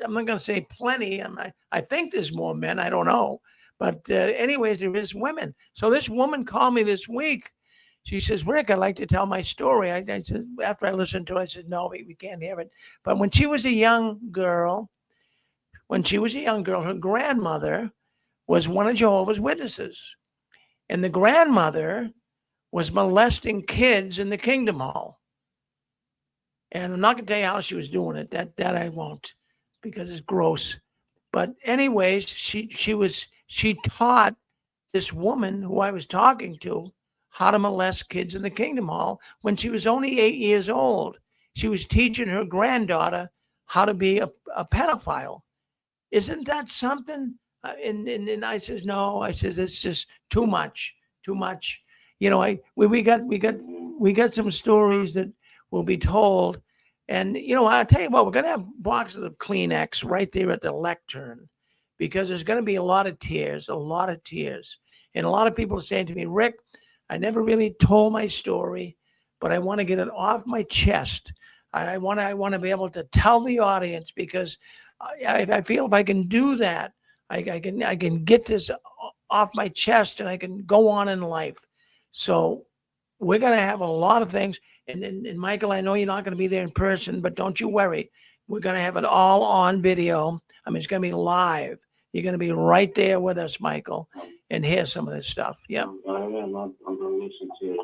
I'm not going to say plenty. I think there's more men. I don't know, but anyways, there is women. So this woman called me this week. She says, Rick, I'd like to tell my story. I said, after I listened to it, I said, no, we can't hear it. But when she was a young girl, her grandmother was one of Jehovah's Witnesses. And the grandmother was molesting kids in the Kingdom Hall. And I'm not going to tell you how she was doing it. That I won't, because it's gross. But anyways, she taught this woman who I was talking to how to molest kids in the Kingdom Hall when she was only 8 years old. She was teaching her granddaughter how to be a pedophile. Isn't that something? And I says, no. I says, it's just too much. We got some stories that will be told. And, I'll tell you what, we're going to have boxes of Kleenex right there at the lectern because there's going to be a lot of tears. And a lot of people are saying to me, Rick, I never really told my story, but I want to get it off my chest. I want to be able to tell the audience because I feel if I can do that, I can get this off my chest and I can go on in life. So we're going to have a lot of things. And Michael, I know you're not going to be there in person, but don't you worry. We're going to have it all on video. I mean, it's going to be live. You're going to be right there with us, Michael, and hear some of this stuff. Yeah. I am. I'm going to listen to it.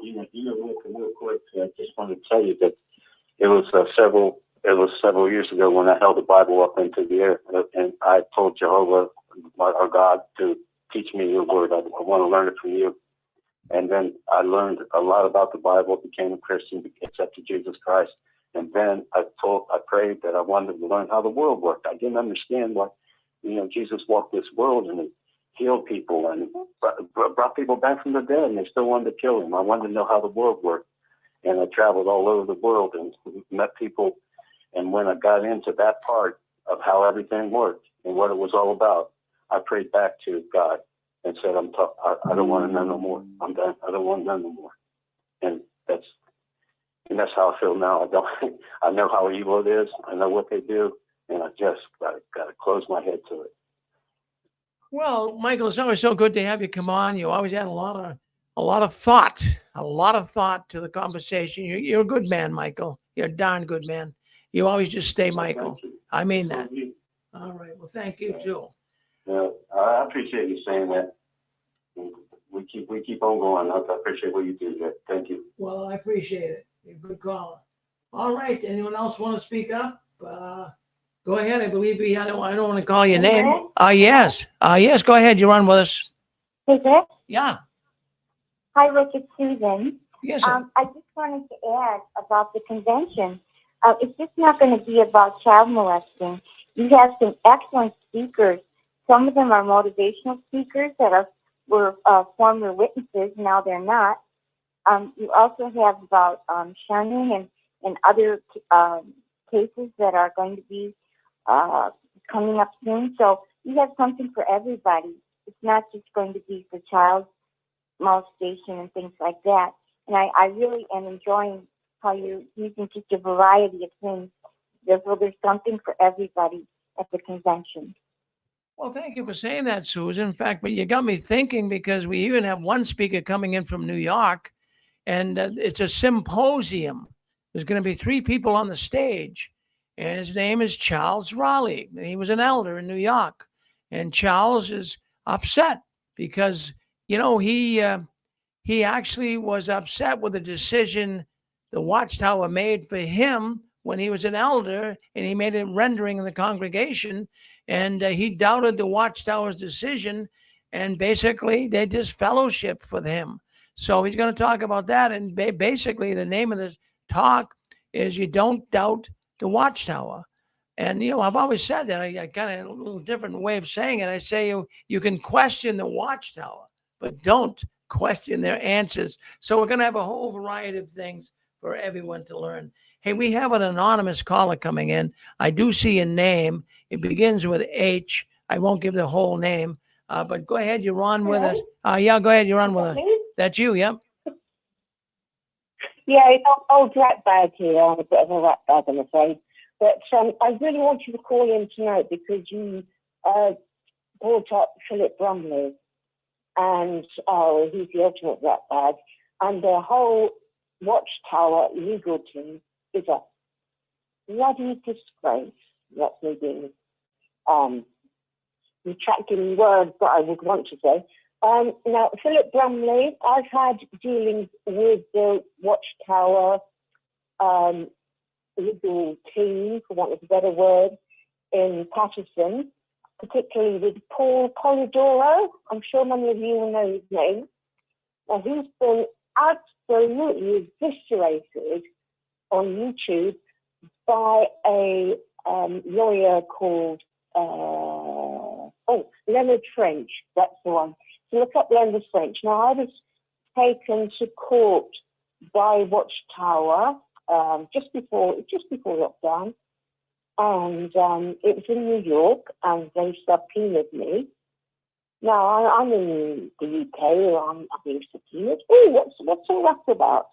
Real quick, I just want to tell you that it was several years ago when I held the Bible up into the air, and I told Jehovah, our God, to teach me your word. I want to learn it from you. And then I learned a lot about the Bible, became a Christian, accepted Jesus Christ. And then I prayed that I wanted to learn how the world worked. I didn't understand why, Jesus walked this world and he healed people and brought people back from the dead, and they still wanted to kill him. I wanted to know how the world worked. And I traveled all over the world and met people. And when I got into that part of how everything worked and what it was all about, I prayed back to God and said, I don't want to know no more. I'm done. I don't want to know no more. And that's how I feel now. I know how evil it is. I know what they do. And I just got to close my head to it. Well, Michael, it's always so good to have you come on. You always add a lot of thought to the conversation. You're a good man, Michael. You're a darn good man. You always just stay Michael. I mean that. All right. Well, thank you too. I appreciate you saying that. We keep on going. I appreciate what you do, Jeff. Thank you. Well, I appreciate it. You're a good caller. All right. Anyone else want to speak up? Go ahead. I believe I don't want to call your name. Yes. Yes. Go ahead. You're on with us. Is it? Yeah. Hi, Rick. It's Susan. Yes. I just wanted to add about the convention. It's just not going to be about child molesting. You have some excellent speakers. Some of them are motivational speakers that were former witnesses. Now they're not. You also have about shunning and other cases that are going to be coming up soon. So you have something for everybody. It's not just going to be for child molestation and things like that. And I really am enjoying how you're using such a variety of things. There's something for everybody at the convention. Well, thank you for saying that, Susan. In fact, but you got me thinking because we even have one speaker coming in from New York, and it's a symposium. There's going to be 3 people on the stage, and his name is Charles Raleigh. And he was an elder in New York, and Charles is upset because he actually was upset with the decision the Watchtower made for him when he was an elder, and he made a rendering in the congregation, and he doubted the Watchtower's decision, and basically they disfellowship with him. So he's going to talk about that, and basically the name of the talk is you don't doubt the Watchtower. And, I've always said that. I kind of a little different way of saying it. I say you can question the Watchtower, but don't question their answers. So we're going to have a whole variety of things for everyone to learn. Hey, we have an anonymous caller coming in. I do see a name. It begins with H. I won't give the whole name, but go ahead. You're on with us. Yeah, go ahead. You're on with us. That's you. Yep. Yeah, it's old rat bag here. I'm a bit of a rat bag, I'm afraid. But I really want you to call in tonight because you brought up Philip Brumley, and he's the ultimate rat bag. And the whole Watchtower legal team is a bloody disgrace. That's me being retracting words that I would want to say. Now, Philip Brumley, I've had dealings with the Watchtower legal team, for want of a better word, in Patterson, particularly with Paul Polidoro. I'm sure many of you will know his name. Now, he's been absolutely eviscerated on YouTube by a lawyer called Leonard French. That's the one. So look up Leonard French. Now, I was taken to court by Watchtower just before lockdown, and it was in New York, and they subpoenaed me. Now I'm in the UK, I'm being subpoenaed. Oh, what's all that about?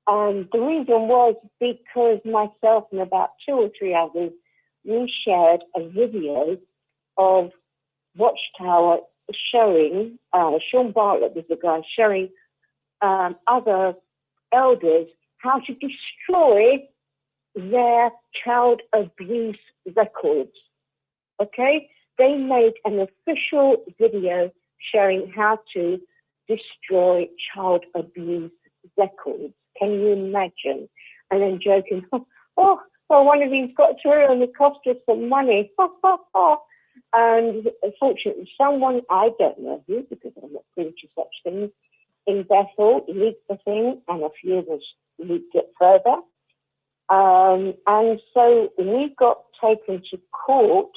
And the reason was because myself and about 2 or 3 others, we shared a video of Watchtower showing, Sean Bartlett was the guy, showing other elders how to destroy their child abuse records. Okay? They made an official video showing how to destroy child abuse records. Can you imagine? And then joking, one of these got through and it cost us some money. And unfortunately, someone, I don't know who, because I'm not privy to such things, in Bethel leaked the thing, and a few of us leaked it further. And so we got taken to court,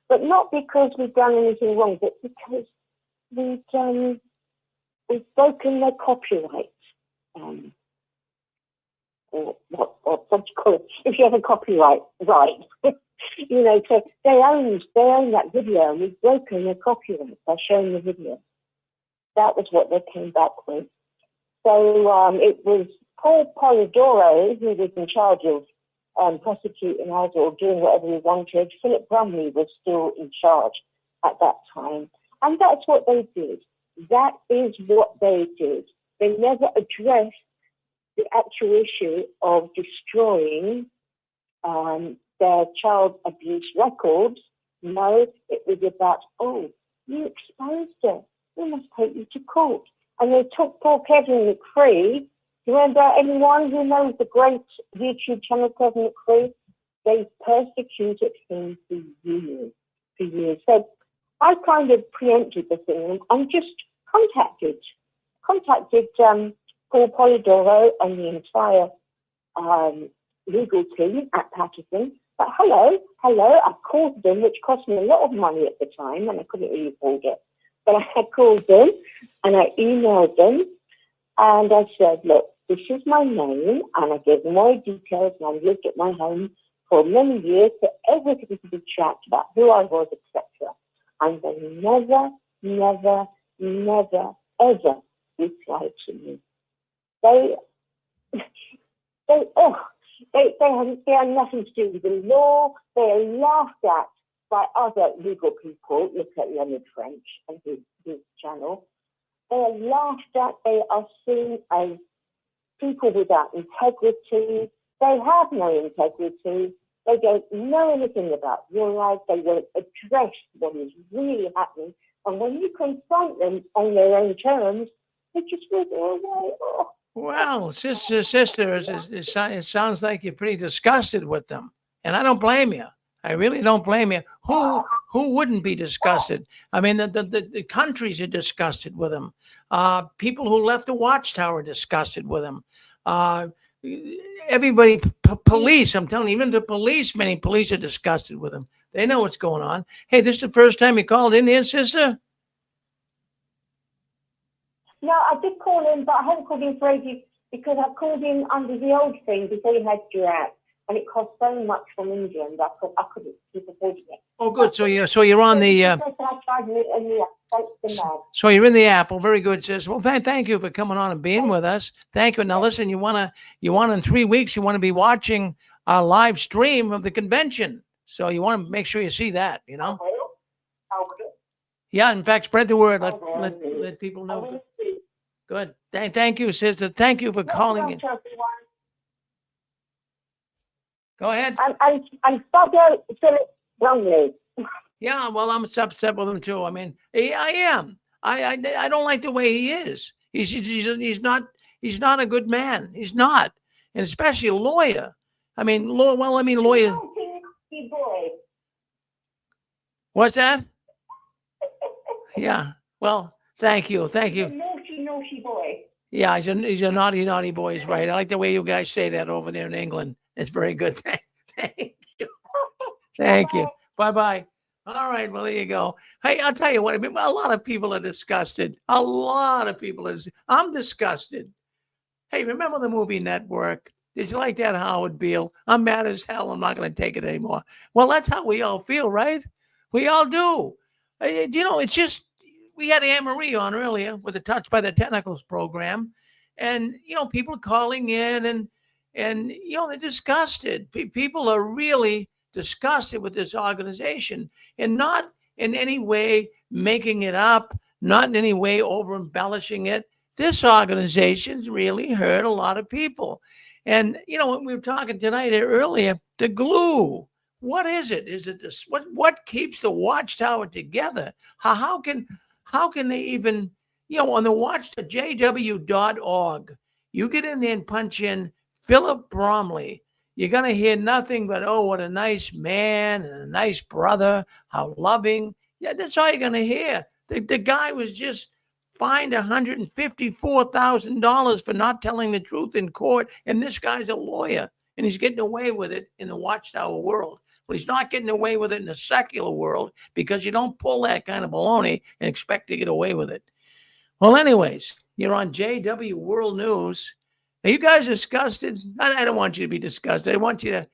but not because we've done anything wrong, but because we've broken their copyright. Or what do you call it? If you have a copyright right, so they own that video, and we've broken their copyright by showing the video. That was what they came back with. So it was Paul Polidoro who was in charge of prosecuting us or doing whatever we wanted. Philip Brumley was still in charge at that time. And that's what they did. That is what they did. They never addressed the actual issue of destroying their child abuse records. No, it was about, you exposed her. We must take you to court. And they took poor Kevin McCree. Do you remember anyone who knows the great YouTube channel Kevin McCree? They persecuted him for years. So I kind of preempted the thing and just contacted Paul Polidoro and the entire legal team at Patterson. But hello, I called them, which cost me a lot of money at the time, and I couldn't really afford it. But I had called them and I emailed them and I said, look, this is my name, and I gave them my details, and I lived at my home for many years, so everything could be tracked about who I was, etc. And they never, ever replied to me. They had nothing to do with the law. They are laughed at by other legal people. Look at Leonard French and his channel. They are laughed at. They are seen as people without integrity. They have no integrity. They don't know anything about real life. They won't address what is really happening. And when you confront them on their own terms, they just wither away. Oh. Well, sister, it sounds like you're pretty disgusted with them. And I don't blame you. I really don't blame you. Who wouldn't be disgusted? I mean, the countries are disgusted with them. People who left the Watchtower are disgusted with them. everybody, police, I'm telling you, even the police, many police are disgusted with him. They know what's going on. Hey, this is the first time you called in here, sister? No, I did call in, but I haven't called in for ages because I called in under the old thing before you had your app, and it cost so much from England I couldn't keep affording it. Oh, good. So you're on the I tried the thanks to Mad. so you're in the app. Well, very good, sis. Well, thank you for coming on and being with us. Thank you. Now listen, you want in 3 weeks you want to be watching our live stream of the convention. So you want to make sure you see that, you know. I will. Yeah, in fact, spread the word. I will. Let people I know. will see. Good. Thank you, sister. Thank you for calling in. Go ahead. I'm Father Philip Bromley. Yeah, well, I'm upset with him too. I mean, I am. I don't like the way he is. He's not a good man. He's not, and especially a lawyer. I mean, lawyer. Naughty boy. What's that? Yeah. Well, thank you. He's a naughty boy. Yeah, he's a naughty boy. He's right. I like the way you guys say that over there in England. It's very good. Thank you. Thank you. Bye-bye. All right. Well, there you go. Hey, I'll tell you what. I mean, a lot of people are disgusted. A lot of people I'm disgusted. Hey, remember the movie Network? Did you like that, Howard Beale? I'm mad as hell. I'm not going to take it anymore. Well, that's how we all feel, right? We all do. It's just, we had Anne Marie on earlier with the Touch by the Tentacles program. And, people calling in and they're disgusted. People are really disgusted with this organization and not in any way making it up, not in any way over embellishing it. This organization's really hurt a lot of people. And, we were talking tonight earlier, the glue. What is it? Is it this? What keeps the Watchtower together? How can they even, on the jw.org, you get in there and punch in Philip Bromley. You're going to hear nothing but, oh, what a nice man and a nice brother, how loving. Yeah, that's all you're going to hear. The guy was just fined $154,000 for not telling the truth in court. And this guy's a lawyer and he's getting away with it in the Watchtower world. But he's not getting away with it in the secular world because you don't pull that kind of baloney and expect to get away with it. Well, anyways, you're on JW World News. Are you guys disgusted? I don't want you to be disgusted. I want you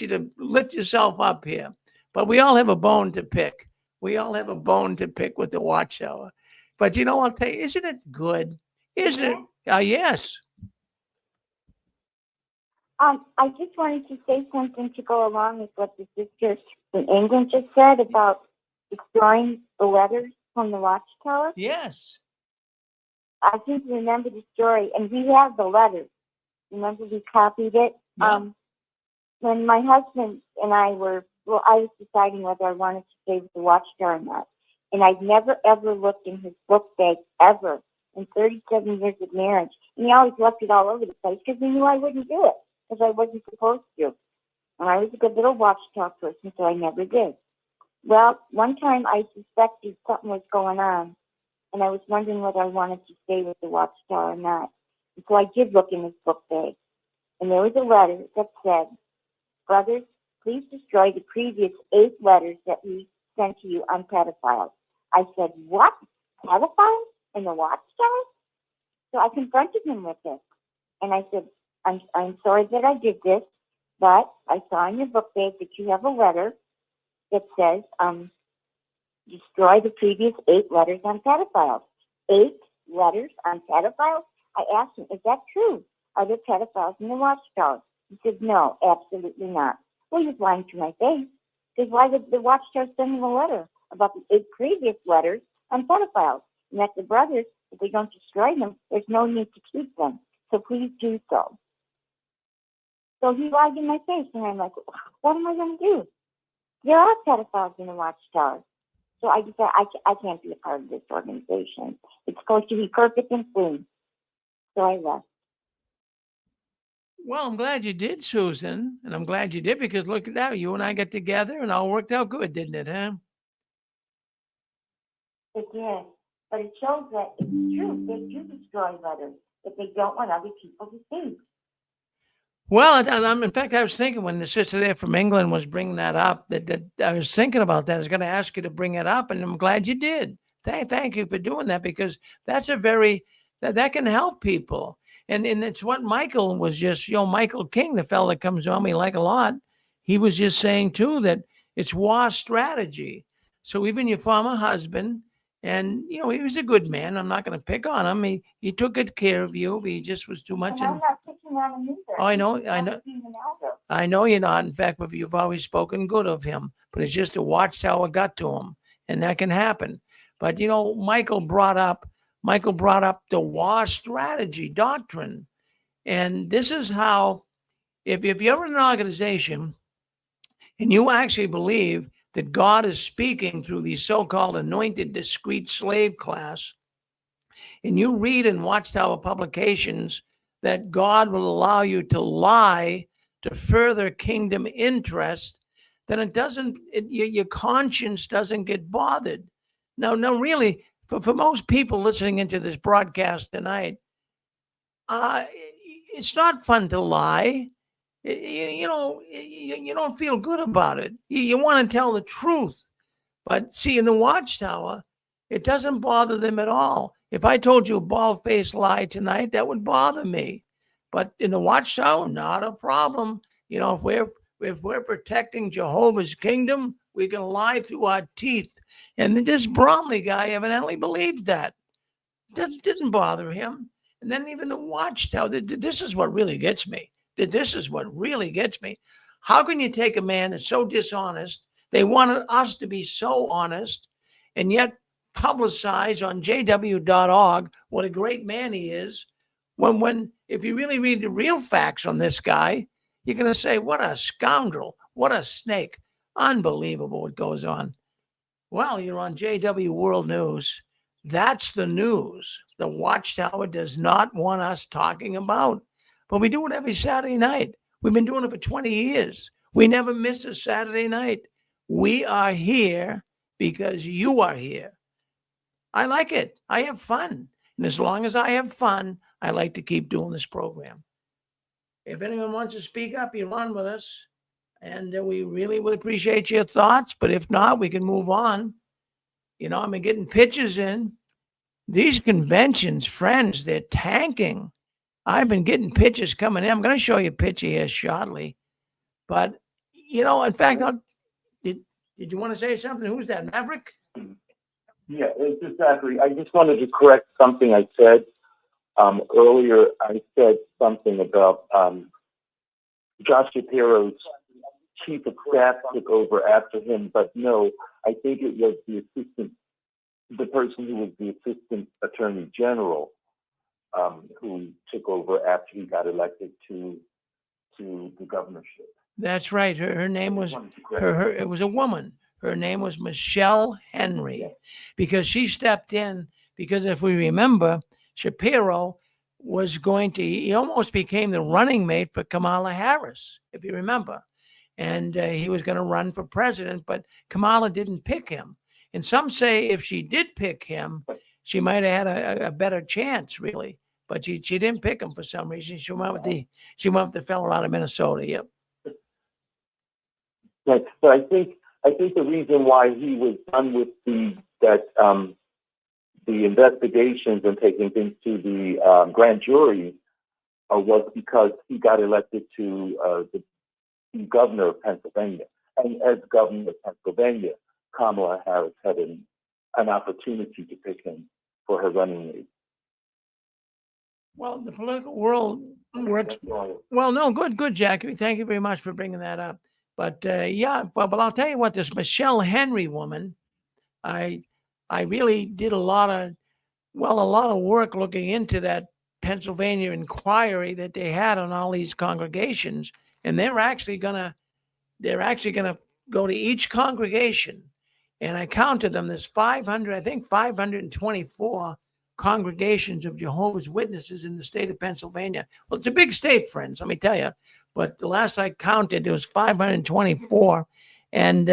to lift yourself up here. But we all have a bone to pick. We all have a bone to pick with the Watchtower. But I'll tell you, isn't it good? Isn't it? Yes. I just wanted to say something to go along with what the sister in England just said about destroying the letters from the Watchtower. Yes. I think you remember the story, and we have the letters. Remember we copied it? Yeah. When my husband and I I was deciding whether I wanted to stay with the Watchtower or not. And I'd never, ever looked in his book bag, ever, in 37 years of marriage. And he always left it all over the place because he knew I wouldn't do it, because I wasn't supposed to. And I was a good little Watchtower person, so I never did. Well, one time I suspected something was going on, and I was wondering whether I wanted to stay with the Watchtower or not. And so I did look in his book bag. And there was a letter that said, "Brothers, please destroy the previous 8 letters that we sent to you on pedophiles." I said, "What? Pedophiles in the Watchtower?" So I confronted him with this. And I said, I'm sorry that I did this, but I saw in your book bag that you have a letter that says, destroy the previous 8 letters on pedophiles. 8 letters on pedophiles? I asked him, is that true? Are there pedophiles in the Watchtower? He said, no, absolutely not. Well, he was lying to my face. Because why would the Watchtower send him a letter about the 8 previous letters on pedophiles? And that the brothers, if we don't destroy them, there's no need to keep them. So please do so. So he lied in my face, and I'm like, what am I going to do? There are pedophiles in the Watchtower. So I decided I can't be a part of this organization. It's supposed to be perfect and clean. So I left. Well, I'm glad you did, Susan. And I'm glad you did because look at that. You and I got together and all worked out good, didn't it, huh? It did. But it shows that it's true. They do destroy letters if they don't want other people to see. Well, in fact, I was thinking when the sister there from England was bringing that up, that I was thinking about that. I was going to ask you to bring it up, and I'm glad you did. Thank you for doing that, because that's a very that can help people, and it's what Michael was just, Michael King, the fellow that comes on me like a lot. He was just saying too that it's war strategy. So even your former husband, and he was a good man. I'm not going to pick on him. He took good care of you. He just was too much. And I'm not picking on him either. Oh, I know, He's I know. just being an elder. I know you're not. In fact, but you've always spoken good of him. But it's just a Watchtower got to him, and that can happen. But Michael brought up the war strategy doctrine, and this is how, if you're in an organization and you actually believe that God is speaking through the so-called anointed discreet slave class, and you read in Watchtower publications that God will allow you to lie to further kingdom interest, then your conscience doesn't get bothered. No, really, for most people listening into this broadcast tonight, it's not fun to lie. You don't feel good about it. You want to tell the truth. But see, in the Watchtower, it doesn't bother them at all. If I told you a bald-faced lie tonight, that would bother me. But in the Watchtower, not a problem. If we're protecting Jehovah's kingdom, we can lie through our teeth. And this Bromley guy evidently believed that. It didn't bother him. And then even the Watchtower, this is what really gets me. This is what really gets me. How can you take a man that's so dishonest? They wanted us to be so honest, and yet publicize on jw.org what a great man he is. When if you really read the real facts on this guy, you're going to say, what a scoundrel, what a snake. Unbelievable what goes on. Well, you're on JW World News. That's the news the Watchtower does not want us talking about. But we do it every Saturday night. We've been doing it for 20 years. We never miss a Saturday night. We are here because you are here. I like it. I have fun. And as long as I have fun, I like to keep doing this program. If anyone wants to speak up, you're on with us. And we really would appreciate your thoughts. But if not, we can move on. I've been getting pitches in. These conventions, friends, they're tanking. I've been getting pitches coming in. I'm going to show you a picture here shortly. But, in fact, did you want to say something? Who's that, Maverick? Yeah, it's exactly. I just wanted to correct something I said earlier. I said something about Josh Shapiro's chief of staff took over after him, but no, I think it was the person who was the assistant attorney general who took over after he got elected to the governorship. That's right. Her name was it was a woman. Her name was Michelle Henry, because she stepped in. Because if we remember, Shapiro was he almost became the running mate for Kamala Harris, if you remember. And he was going to run for president, but Kamala didn't pick him. And some say if she did pick him, she might have had a better chance, really. But she didn't pick him for some reason. She went with the fellow out of Minnesota. Yep. Right. But I think the reason why he was done with the investigations and taking things to the grand jury was because he got elected to the governor of Pennsylvania. And as governor of Pennsylvania, Kamala Harris had an opportunity to pick him for her running mate. Well, the political world works. Well, no, good, Jackie. Thank you very much for bringing that up. But but I'll tell you what, this Michelle Henry woman, I really did a lot of work looking into that Pennsylvania inquiry that they had on all these congregations, and they're actually gonna go to each congregation, and I counted them. There's 524 congregations of Jehovah's Witnesses in the state of Pennsylvania. Well, it's a big state, friends, let me tell you. But the last I counted, there was 524. And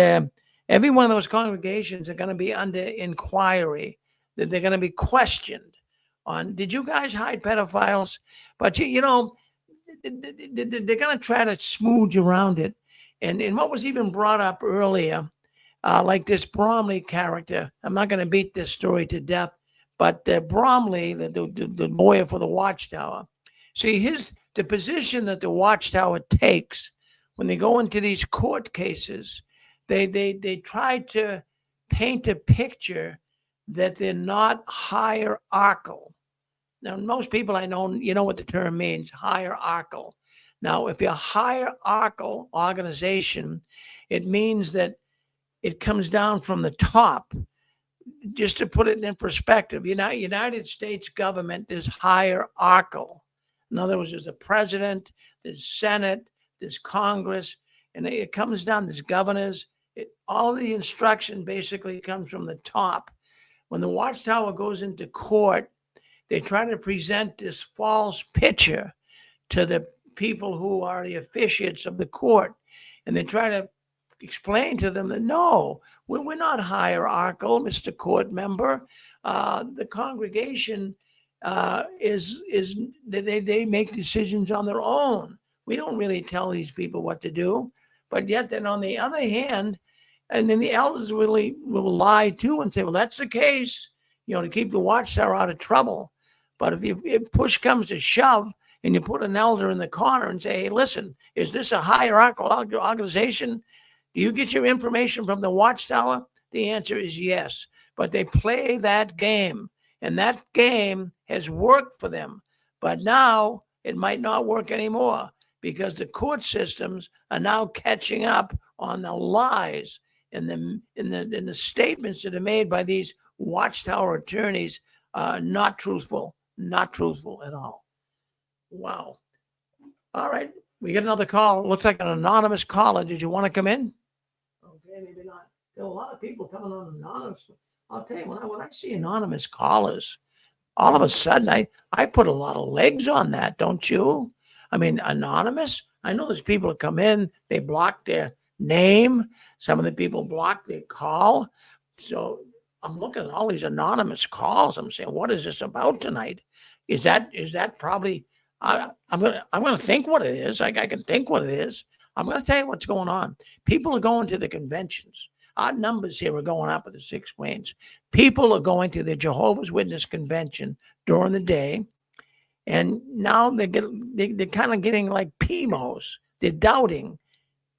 every one of those congregations are going to be under inquiry. That they're going to be questioned on, did you guys hide pedophiles? But, they're going to try to smooth around it. And what was even brought up earlier, like this Bromley character, I'm not going to beat this story to death, but Bromley, the lawyer for the Watchtower, see the position that the Watchtower takes when they go into these court cases, they try to paint a picture that they're not hierarchical. Now, most people I know, you know what the term means, hierarchical. Now, if you're a hierarchical organization, it means that it comes down from the top. Just to put it in perspective, United States government is hierarchical. In other words, there's a president, there's Senate, there's Congress, and it comes down, there's governors. All the instruction basically comes from the top. When the Watchtower goes into court, they try to present this false picture to the people who are the officiates of the court. And they try to explain to them that, no, we're not hierarchical, Mr. Court member. The congregation they make decisions on their own. We don't really tell these people what to do. But yet then on the other hand, and then the elders really will lie too and say, well, that's the case, to keep the Watchtower out of trouble. But if push comes to shove and you put an elder in the corner and say, hey, listen, is this a hierarchical organization? Do you get your information from the Watchtower? The answer is yes. But they play that game, and that game has worked for them. But now it might not work anymore because the court systems are now catching up on the lies and the statements that are made by these Watchtower attorneys. Not truthful at all. Wow. All right. We get another call. Looks like an anonymous caller. Did you want to come in? Okay, maybe not. There are a lot of people coming on anonymous. I'll tell you, when I see anonymous callers, all of a sudden I put a lot of legs on that, don't you? I mean, anonymous. I know there's people that come in, they block their name. Some of the people block their call. So I'm looking at all these anonymous calls. I'm saying, what is this about tonight? Is that probably? I'm gonna think what it is. I can think what it is. I'm gonna tell you what's going on. People are going to the conventions. Our numbers here are going up at the Six Queens. People are going to the Jehovah's Witness convention during the day, and now they're kind of getting like PMOs. They're doubting,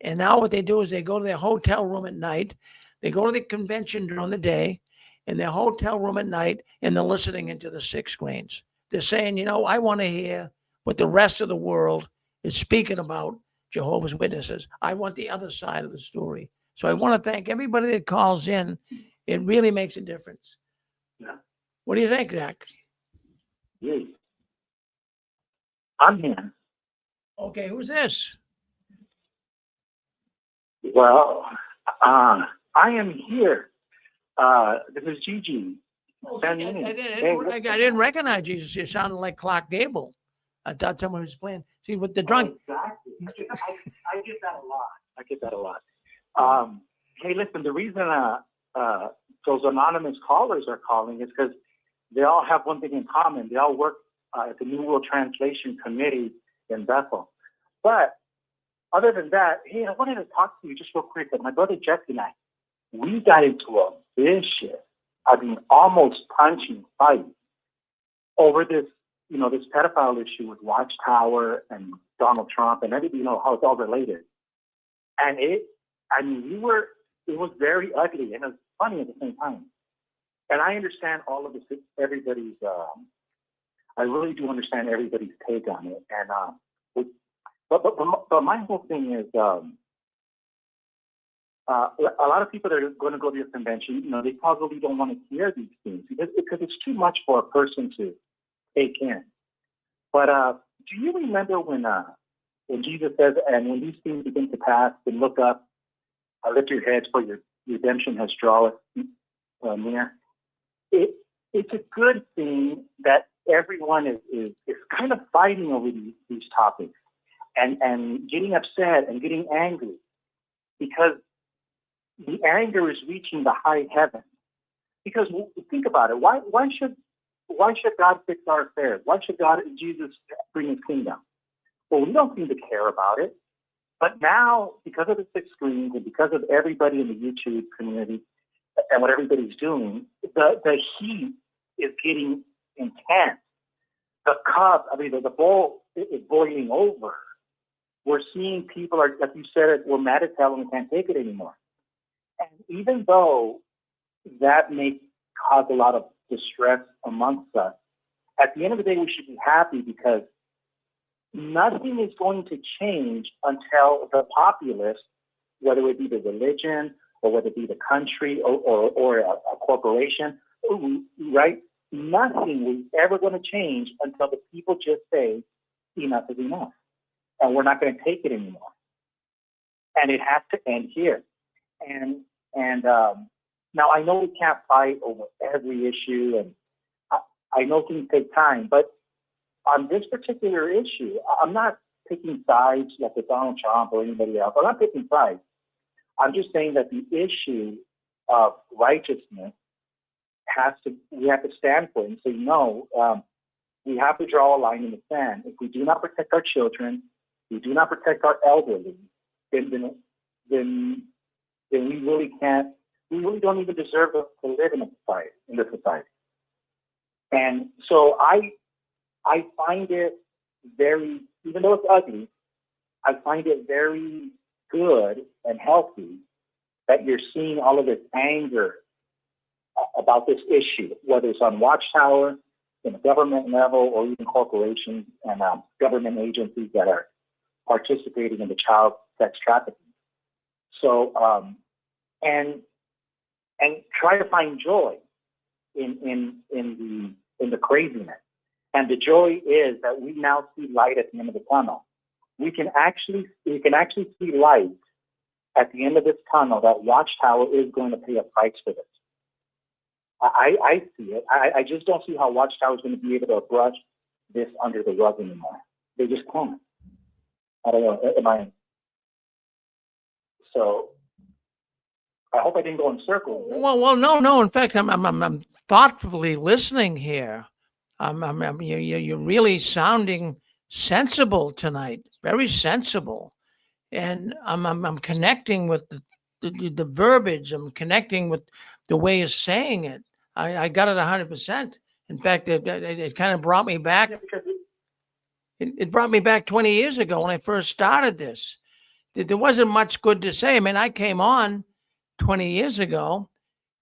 and now what they do is they go to their hotel room at night. They go to the convention during the day, in their hotel room at night, and they're listening into the Six Queens. They're saying, I want to hear what the rest of the world is speaking about Jehovah's Witnesses. I want the other side of the story. So I want to thank everybody that calls in. It really makes a difference. Yeah. What do you think, Zach? Yes. I'm here. Okay, who's this? Well, I am here. This is Gigi. Oh, I didn't recognize you. You sounded like Clark Gable. I thought someone was playing. See, with the drunk. Exactly. I get that a lot. Hey, listen, the reason those anonymous callers are calling is because they all have one thing in common. They all work at the New World Translation Committee in Bethel. But other than that, hey, I wanted to talk to you just real quick. My brother Jeff and I, we got into a vicious, almost punching fight over this, this pedophile issue with Watchtower and Donald Trump and everything, how it's all related. And it was very ugly and it was funny at the same time. And I understand all of this, everybody's, I really do understand everybody's take on it. And, but my whole thing is, a lot of people that are going to go to your convention, they probably don't want to hear these things because it's too much for a person to take in. But do you remember when Jesus says, and when these things begin to pass, then look up, lift your heads for your redemption has draweth near. It's a good thing that everyone is kind of fighting over these topics and getting upset and getting angry because the anger is reaching the high heaven. Because think about it, why should God fix our affairs? Why should Jesus bring his kingdom? Well, we don't seem to care about it. But now, because of the 6 screens and because of everybody in the YouTube community and what everybody's doing, the heat is getting intense. The cup, the bowl is boiling over. We're seeing people, like you said, we're mad at hell and we can't take it anymore. And even though that may cause a lot of distress amongst us, at the end of the day, we should be happy because nothing is going to change until the populace, whether it be the religion or whether it be the country or a corporation, right? Nothing is ever going to change until the people just say, enough is enough. And we're not going to take it anymore. And it has to end here. And now I know we can't fight over every issue, and I know things take time, but on this particular issue, I'm not picking sides like with Donald Trump or anybody else. I'm not picking sides. I'm just saying that the issue of righteousness we have to stand for it and say, no, we have to draw a line in the sand. If we do not protect our children, we do not protect our elderly, then we really can't, we really don't even deserve to live in this society. And so I find it very, even though it's ugly, I find it very good and healthy that you're seeing all of this anger about this issue, whether it's on Watchtower, in the government level, or even corporations and government agencies that are participating in the child sex trafficking. So, and try to find joy in the craziness. And the joy is that we now see light at the end of the tunnel. We can actually see light at the end of this tunnel. That Watchtower is going to pay a price for this. I see it. I just don't see how Watchtower is going to be able to brush this under the rug anymore. They just can't. I don't know. So I hope I didn't go in circles. Right? Well, no. In fact, I'm thoughtfully listening here. You're really sounding sensible tonight. Very sensible, and I'm connecting with the verbiage. I'm connecting with the way you're saying it. I got it 100%. In fact, it kind of brought me back. It brought me back 20 years ago when I first started this. There wasn't much good to say. I mean, I came on 20 years ago,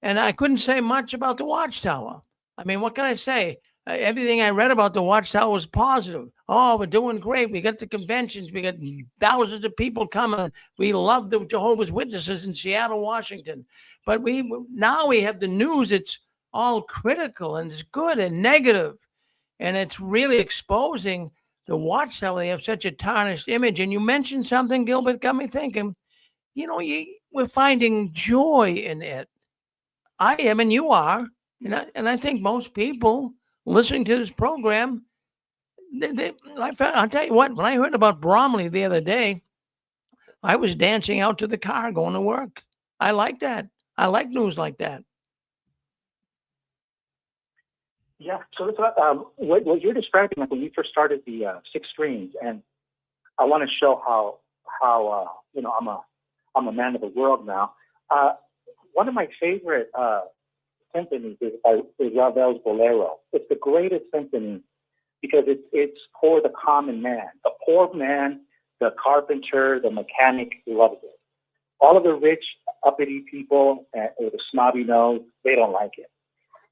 and I couldn't say much about the Watchtower. I mean, what can I say? Everything I read about the Watchtower was positive. Oh, we're doing great. We got the conventions. We got thousands of people coming. We love the Jehovah's Witnesses in Seattle, Washington. But now we have the news. It's all critical and it's good and negative. And it's really exposing the Watchtower. They have such a tarnished image. And you mentioned something, Gilbert, got me thinking, we're finding joy in it. I am, and you are. And I think most people listening to this program, I'll tell you what, when I heard about Bromley the other day, I was dancing out to the car going to work. I like that. I like news like that. Yeah. So that's what you're describing, like when you first started the 6 screens, and I want to show how I'm a man of the world now. One of my favorite symphonies is Ravel's Bolero. It's the greatest symphony because it's for the common man, the poor man, the carpenter, the mechanic loves it. All of the rich, uppity people with a snobby nose, they don't like it.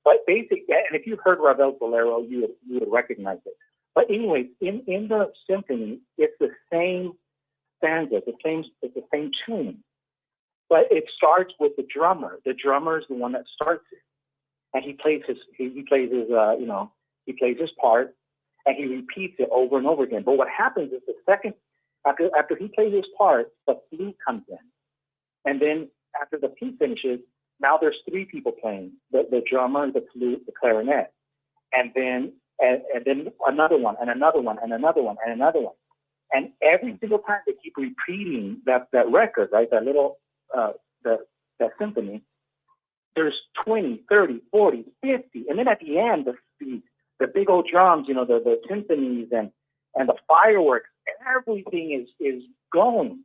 But basically, and if you heard Ravel's Bolero, you would recognize it. But anyways, in the symphony, it's the same stanza, it's the same tune. But it starts with the drummer. The drummer is the one that starts it, and he plays his part, and he repeats it over and over again. But what happens is the second after he plays his part, the flute comes in, and then after the flute finishes, now there's 3 people playing: the drummer, the flute, the clarinet, and then another one, and another one, and another one, and another one. And every single time they keep repeating that record, right? That little that symphony. There's 20, 30, 40, 50, and then at the end, the big old drums, the symphonies and the fireworks everything is going,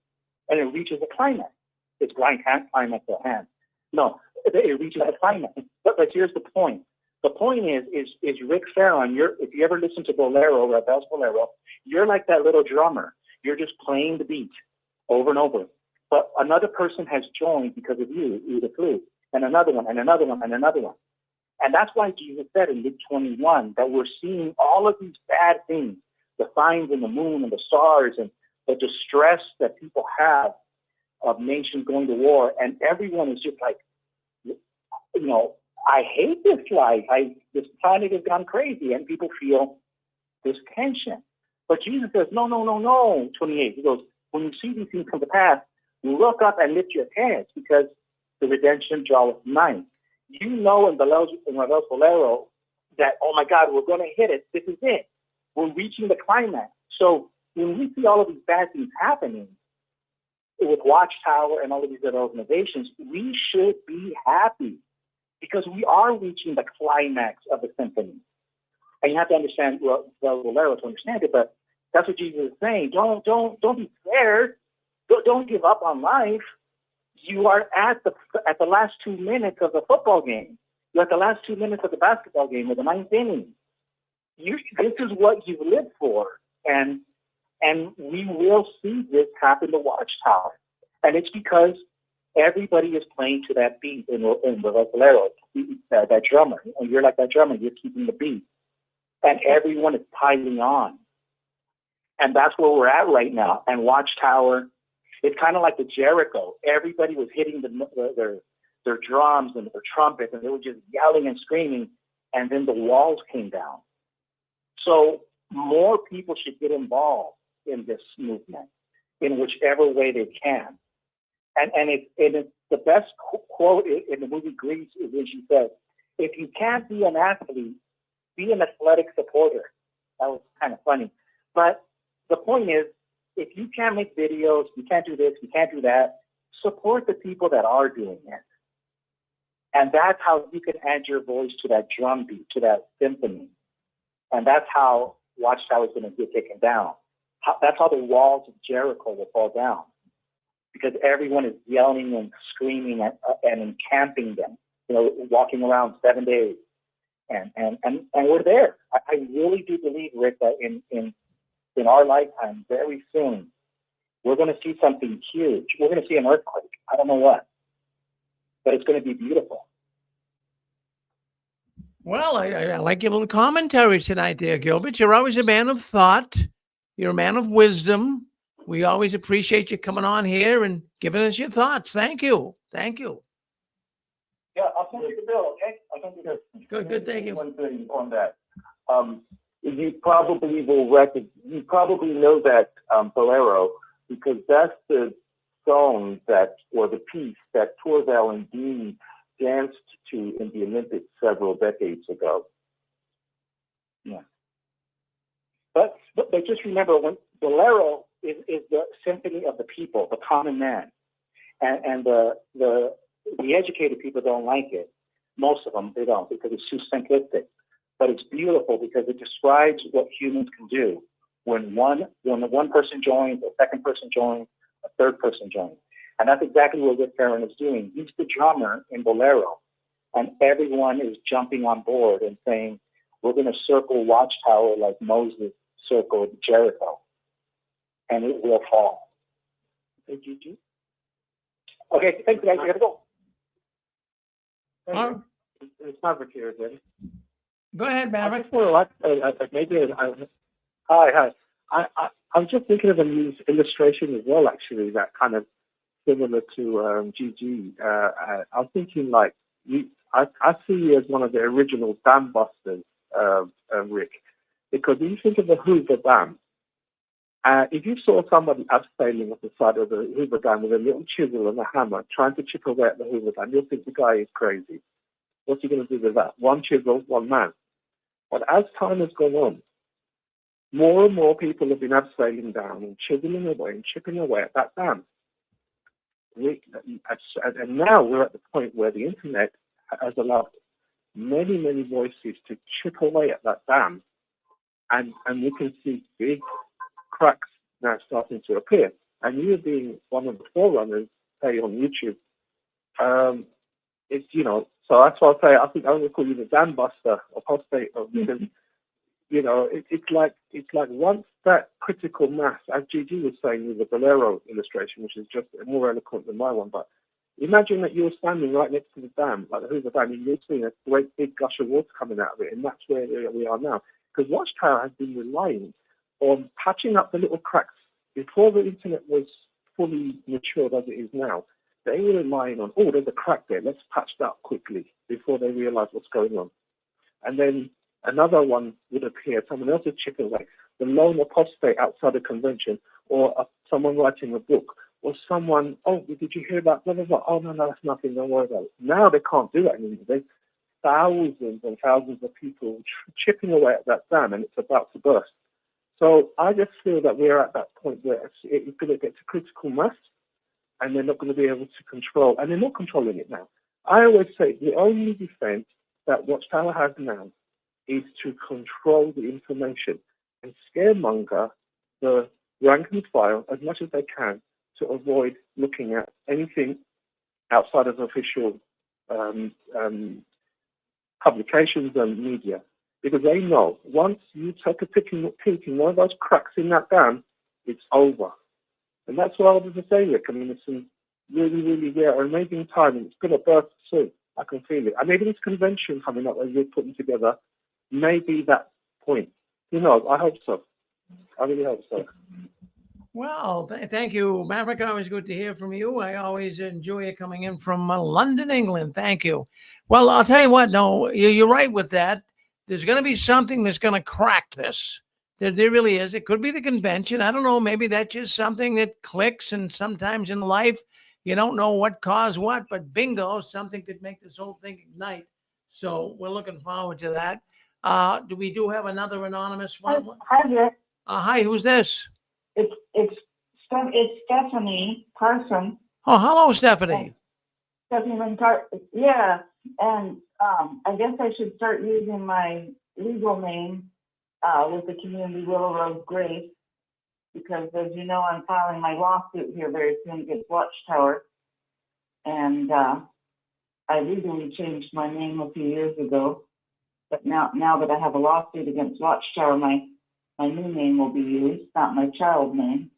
and it reaches a climax. It's blind climax at hand. No, it reaches a climax. But here's the point. The point is Rick Farron. If you ever listen to Bolero, Ravel's Bolero, you're like that little drummer. You're just playing the beat over and over. But another person has joined because of you, the flute, and another one, and another one, and another one. And that's why Jesus said in Luke 21 that we're seeing all of these bad things, the signs in the moon and the stars and the distress that people have of nations going to war. And everyone is just like, I hate this life. This planet has gone crazy, and people feel this tension. But Jesus says, no, 28. He goes, when you see these things come to pass, look up and lift your heads because the redemption draweth nigh. You know in Ravel's Bolero that, oh my God, we're going to hit it. This is it. We're reaching the climax. So when we see all of these bad things happening with Watchtower and all of these other organizations, we should be happy because we are reaching the climax of the symphony. And you have to understand Ravel's Bolero to understand it, but that's what Jesus is saying. Don't be scared. Don't give up on life. You are at the last 2 minutes of the football game. You're at the last 2 minutes of the basketball game or the ninth inning. This is what you live for, and we will see this happen to Watchtower, and it's because everybody is playing to that beat in the Bolero, that drummer, and you're like that drummer. You're keeping the beat, and everyone is piling on, and that's where we're at right now. And Watchtower. It's kind of like the Jericho. Everybody was hitting their drums and their trumpets, and they were just yelling and screaming, and then the walls came down. So more people should get involved in this movement in whichever way they can. And it's the best quote in the movie Grease is when she says, if you can't be an athlete, be an athletic supporter. That was kind of funny. But the point is, if you can't make videos, you can't do this, you can't do that, support the people that are doing it. And that's how you can add your voice to that drum beat, to that symphony. And that's how Watchtower is going to get taken down. That's how the walls of Jericho will fall down. Because everyone is yelling and screaming and encamping them, walking around 7 days. And we're there. I really do believe, Rick, that in our lifetime, very soon, we're going to see something huge. We're going to see an earthquake. I don't know what, but it's going to be beautiful. Well, I like your little commentary tonight there, Gilbert. You're always a man of thought. You're a man of wisdom. We always appreciate you coming on here and giving us your thoughts. Thank you. Thank you. Yeah, I'll send you the bill, okay? I'll send you the bill. Good. Thank you. One thing on that. You probably you probably know that Bolero because that's the song or the piece that Torval and Dean danced to in the Olympics several decades ago. Yeah. But just remember, when Bolero is the symphony of the people, the common man, and the educated people don't like it. Most of them, they don't, because it's too simplistic. But it's beautiful because it describes what humans can do when the one person joins, a second person joins, a third person joins. And that's exactly what Rick Farron is doing. He's the drummer in Bolero, and everyone is jumping on board and saying, we're going to circle Watchtower like Moses circled Jericho, and it will fall. Okay, Gigi? Okay, thanks, guys. I got to go. It's Maverick here again. Go ahead, Maverick. Hi. I'm just thinking of a news illustration as well, actually, that kind of similar to GG. I'm thinking I see you as one of the original dam busters, Rick, because if you think of the Hoover Dam, if you saw somebody abseiling at the side of the Hoover Dam with a little chisel and a hammer trying to chip away at the Hoover Dam, you'll think the guy is crazy. What's he going to do with that? One chisel, one man. But as time has gone on, more and more people have been abseiling down and chiseling away and chipping away at that dam. And now we're at the point where the internet has allowed many, many voices to chip away at that dam. And we can see big cracks now starting to appear. And you being one of the forerunners, say on YouTube, it's, you know, so that's why I say I think I would call you the dam buster or apostate, because you know it's like once that critical mass, as Gigi was saying with the Bolero illustration, which is just more eloquent than my one, but imagine that you're standing right next to the dam, like the Hoover Dam, and you're seeing a great big gush of water coming out of it, and that's where we are now. Because Watchtower has been relying on patching up the little cracks before the internet was fully matured as it is now. They were relying on, oh, there's a crack there, let's patch that up quickly before they realize what's going on. And then another one would appear, someone else would chip away. The lone apostate outside a convention, or someone writing a book, or someone, oh, did you hear about blah, blah, blah? Oh, no, that's nothing, don't worry about it. Now they can't do that anymore. There's thousands and thousands of people chipping away at that dam, and it's about to burst. So I just feel that we're at that point where it's going to get to critical mass, and they're not going to be able to control, and they're not controlling it now. I always say the only defense that Watchtower has now is to control the information and scaremonger the rank and file as much as they can to avoid looking at anything outside of official publications and media. Because they know once you take a peek in one of those cracks in that dam, it's over. And that's what I wanted to say, Rick. I mean, it's a really, really rare, amazing time, and it's going to burst soon. I can feel it. And maybe this convention coming up that you're putting together may be that point. Who knows? I hope so. I really hope so. Well, thank you, Maverick. Always good to hear from you. I always enjoy you coming in from London, England. Thank you. Well, I'll tell you what. No, you're right with that. There's going to be something that's going to crack this. There really is. It could be the convention. I don't know. Maybe that's just something that clicks. And sometimes in life, you don't know what caused what. But bingo, something could make this whole thing ignite. So we're looking forward to that. We do have another anonymous one? Hi, Rick. Hi, who's this? It's Stephanie Carson. Oh, hello, Stephanie. Stephanie Lynn yeah, and I guess I should start using my legal name with the community Willow Rose Grace, because as you know, I'm filing my lawsuit here very soon against Watchtower, and I legally changed my name a few years ago, but now that I have a lawsuit against Watchtower, my new name will be used, not my child name.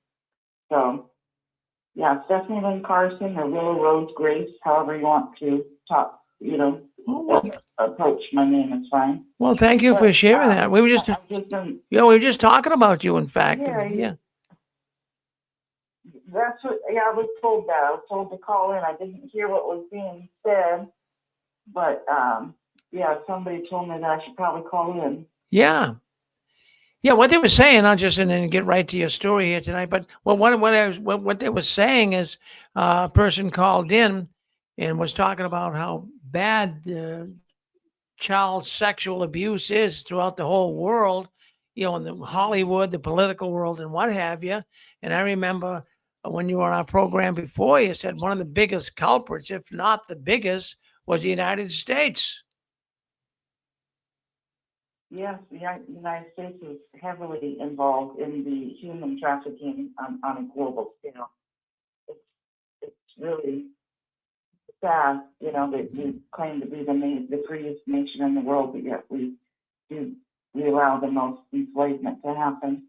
So, yeah, Stephanie Lynn Carson or Willow Rose Grace, however you want to talk, approach my name is fine. Well, thank you for sharing that. We were just talking about you, in fact. Yeah. That's what, I was told that. I was told to call in. I didn't hear what was being said, but somebody told me that I should probably call in. Yeah. Yeah, what they were saying, I'll just and then get right to your story here tonight. But what they were saying is a person called in and was talking about how bad child sexual abuse is throughout the whole world, in the Hollywood, the political world, and what have you. And I remember when you were on our program before, you said one of the biggest culprits, if not the biggest, was the United States. Yes, the United States is heavily involved in the human trafficking on a global scale. It's really sad, that we claim to be the freest nation in the world, but yet we allow the most enslavement to happen.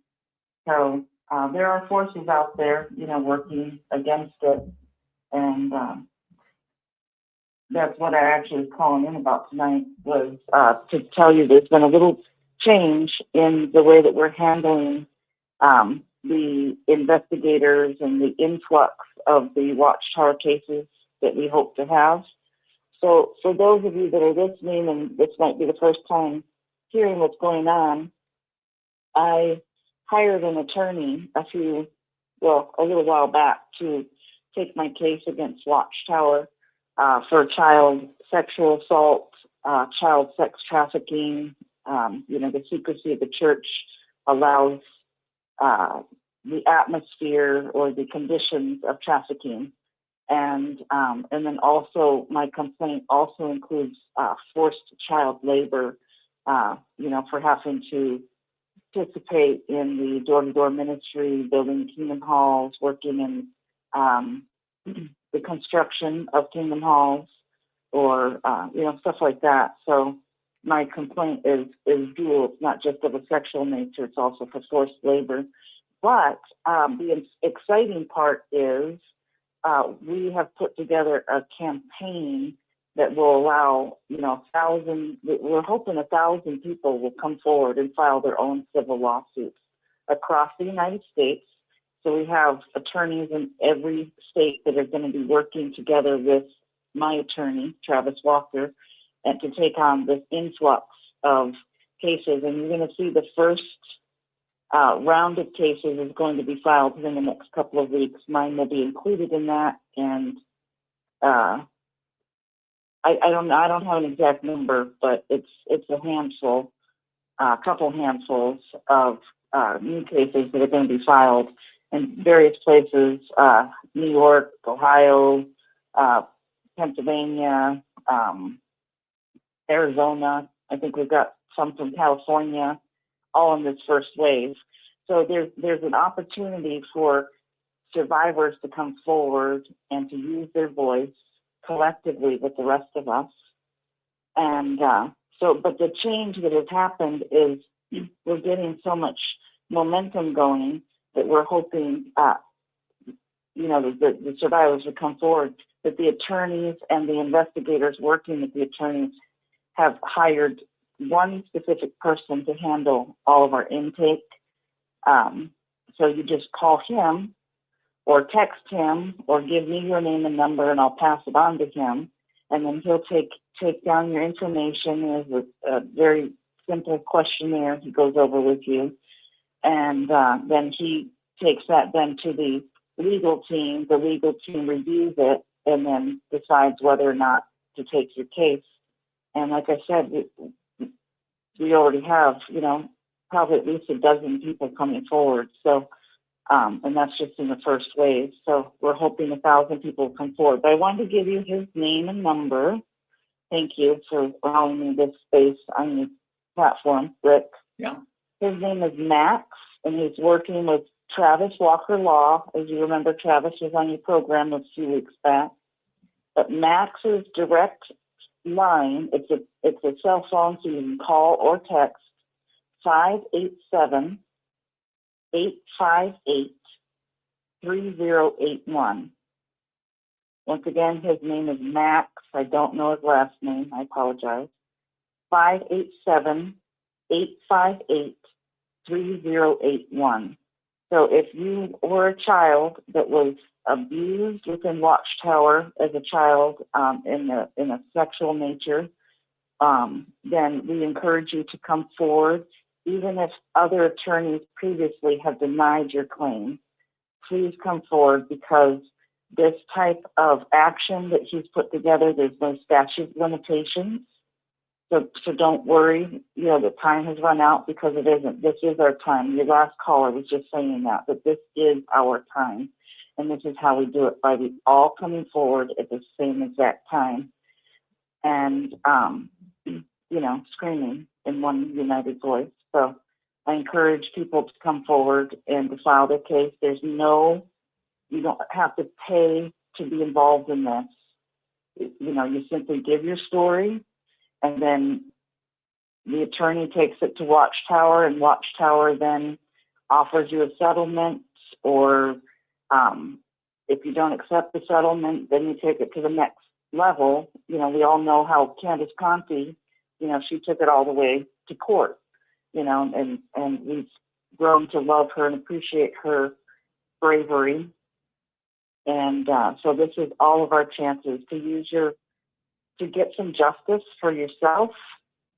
So there are forces out there, working against it, and that's what I actually was calling in about tonight, was to tell you there's been a little change in the way that we're handling the investigators and the influx of the Watchtower cases that we hope to have. So for those of you that are listening, and this might be the first time hearing what's going on, I hired an attorney a little while back to take my case against Watchtower for child sexual assault, child sex trafficking. The secrecy of the church allows the atmosphere or the conditions of trafficking. And then also my complaint also includes forced child labor, for having to participate in the door-to-door ministry, building kingdom halls, working in the construction of kingdom halls, or stuff like that. So my complaint is dual. It's not just of a sexual nature; it's also for forced labor. But the exciting part is we have put together a campaign that will allow, 1,000. We're hoping 1,000 people will come forward and file their own civil lawsuits across the United States. So we have attorneys in every state that are going to be working together with my attorney, Travis Walker, and to take on this influx of cases. And you're going to see the first round of cases is going to be filed in the next couple of weeks. Mine will be included in that, and I don't have an exact number, but it's a handful, a couple handfuls of new cases that are going to be filed in various places: New York, Ohio, Pennsylvania, Arizona. I think we've got some from California, all in this first wave. So there's an opportunity for survivors to come forward and to use their voice collectively with the rest of us. And but the change that has happened is we're getting so much momentum going that we're hoping, the survivors would come forward, that the attorneys and the investigators working with the attorneys have hired one specific person to handle all of our intake. So you just call him or text him or give me your name and number, and I'll pass it on to him. And then he'll take down your information. There's a very simple questionnaire he goes over with you. And then he takes that then to the legal team. The legal team reviews it and then decides whether or not to take your case. And like I said, we already have, probably at least a dozen people coming forward. So, and that's just in the first wave. So we're hoping 1,000 people will come forward. But I wanted to give you his name and number. Thank you for allowing me this space on your platform, Rick. Yeah. His name is Max, and he's working with Travis Walker Law. As you remember, Travis was on your program a few weeks back. But Max's direct line, it's a cell phone, so you can call or text 587-858-3081. Once again, his name is Max. I don't know his last name. I apologize. 587-858-3081. So if you were a child that was abused within Watchtower as a child in a sexual nature, then we encourage you to come forward. Even if other attorneys previously have denied your claim, please come forward, because this type of action that he's put together, there's no statute of limitations. So don't worry, the time has run out, because it isn't. This is our time. Your last caller was just saying that, but this is our time. And this is how we do it, by we all coming forward at the same exact time and, screaming in one united voice. So I encourage people to come forward and to file their case. You don't have to pay to be involved in this. You simply give your story, and then the attorney takes it to Watchtower, and Watchtower then offers you a settlement, or if you don't accept the settlement, then you take it to the next level. We all know how Candace Conti, she took it all the way to court, and we've grown to love her and appreciate her bravery. And so this is all of our chances to get some justice for yourself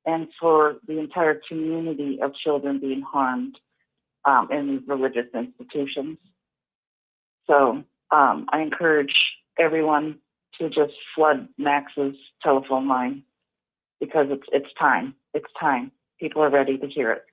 and for the entire community of children being harmed in these religious institutions. So I encourage everyone to just flood Max's telephone line, because it's time. It's time. People are ready to hear it.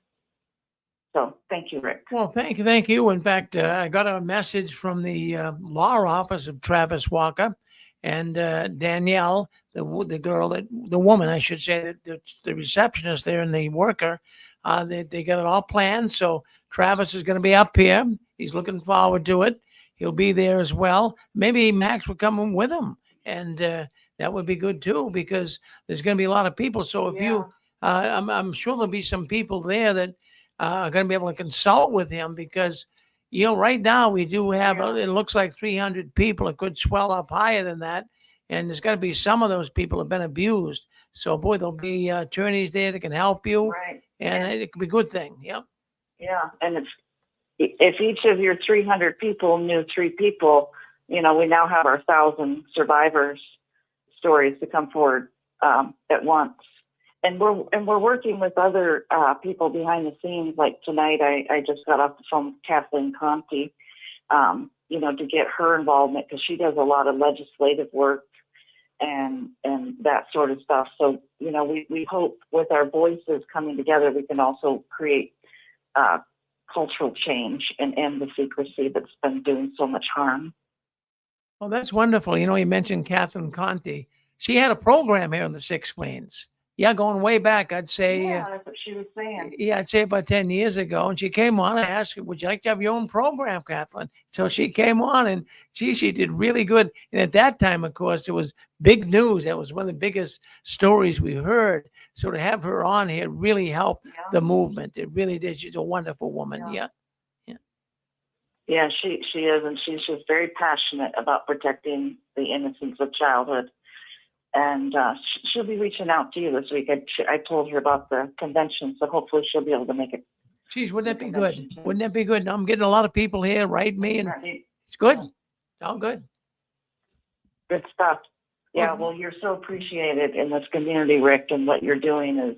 So thank you, Rick. Well, thank you. In fact, I got a message from the law office of Travis Walker, and Danielle, the woman, I should say, the receptionist there and the worker, They got it all planned. So Travis is going to be up here. He's looking forward to it. He'll be there as well. Maybe Max will come with him, and that would be good too because there's going to be a lot of people. So if you, I'm sure there'll be some people there that are going to be able to consult with him because right now we do have it looks like 300 people. It could swell up higher than that, and there's got to be some of those people have been abused. So boy, there'll be attorneys there that can help you, Right. and it could be a good thing. Yep. Yeah. And if each of your 300 people knew 3 people, we now have our 1,000 survivors stories to come forward at once. And we're working with other people behind the scenes. Like tonight, I just got off the phone with Kathleen Conti, to get her involvement because she does a lot of legislative work and that sort of stuff. So, we hope with our voices coming together, we can also create cultural change and end the secrecy that's been doing so much harm. Oh, that's wonderful. You mentioned Catherine Conti. She had a program here on the Six Queens. Yeah, going way back, I'd say. Yeah, that's what she was saying. Yeah, I'd say about 10 years ago. And she came on and asked, would you like to have your own program, Kathleen? So she came on and she did really good. And at that time, of course, it was big news. That was one of the biggest stories we heard. So to have her on here really helped the movement. It really did. She's a wonderful woman. Yeah. Yeah, she is. And she's just very passionate about protecting the innocence of childhood. And she'll be reaching out to you this week. I told her about the convention, so hopefully she'll be able to make it. Geez, wouldn't that be good? Wouldn't that be good? I'm getting a lot of people here write me, and it's good. All good. Good stuff. Yeah, well, you're so appreciated in this community, Rick, and what you're doing is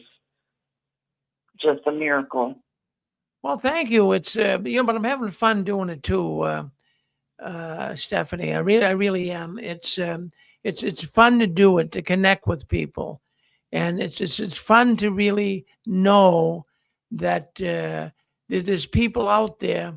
just a miracle. Well, thank you. It's but I'm having fun doing it too, Stephanie. I really am. It's fun to do it, to connect with people, and it's fun to really know that there's people out there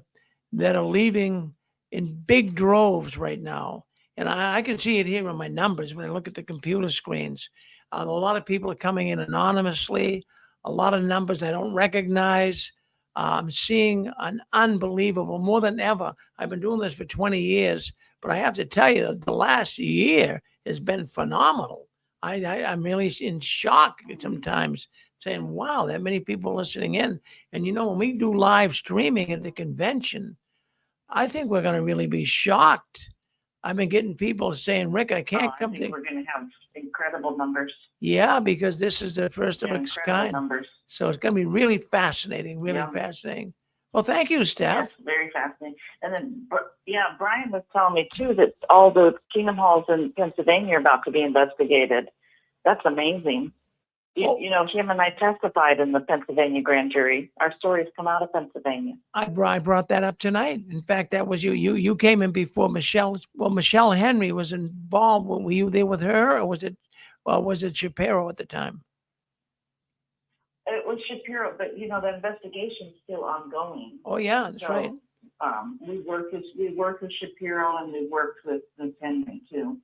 that are leaving in big droves right now, and I can see it here in my numbers when I look at the computer screens. A lot of people are coming in anonymously. A lot of numbers I don't recognize. I'm seeing an unbelievable, more than ever. I've been doing this for 20 years, but I have to tell you, the last year has been phenomenal. I'm really in shock sometimes saying, wow, that many people listening in. And when we do live streaming at the convention, I think we're going to really be shocked. I've been getting people saying, Rick, I can't come to. We're going to have incredible numbers. Yeah, because this is the first of its kind. Numbers. So it's going to be really fascinating, fascinating. Well, thank you, Steph. Yes, very fascinating. And then, Brian was telling me, too, that all the Kingdom Halls in Pennsylvania are about to be investigated. That's amazing. Him and I testified in the Pennsylvania grand jury. Our stories come out of Pennsylvania. I brought that up tonight. In fact, that was you. You came in before Michelle. Well, Michelle Henry was involved. Were you there with her, or was it Shapiro at the time? It was Shapiro, but the investigation's still ongoing. Oh yeah, that's right. We work with Shapiro and we worked with Henry too.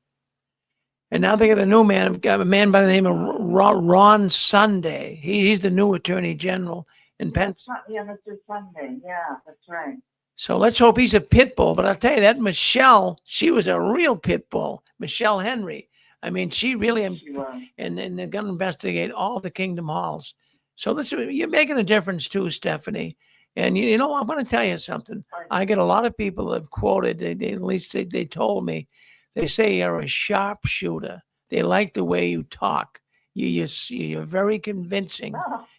And now they got a new man, a man by the name of Ron Sunday. He's the new Attorney General in Pennsylvania. Yeah, Mr. Sunday. Yeah, that's right. So let's hope he's a pit bull. But I'll tell you that Michelle, she was a real pit bull. Michelle Henry. I mean, she really, and they're going to investigate all the Kingdom Halls. So you're making a difference too, Stephanie. And I'm going to tell you something. I get a lot of people that have quoted. At least they told me. They say you're a sharpshooter. They like the way you talk. You're very convincing,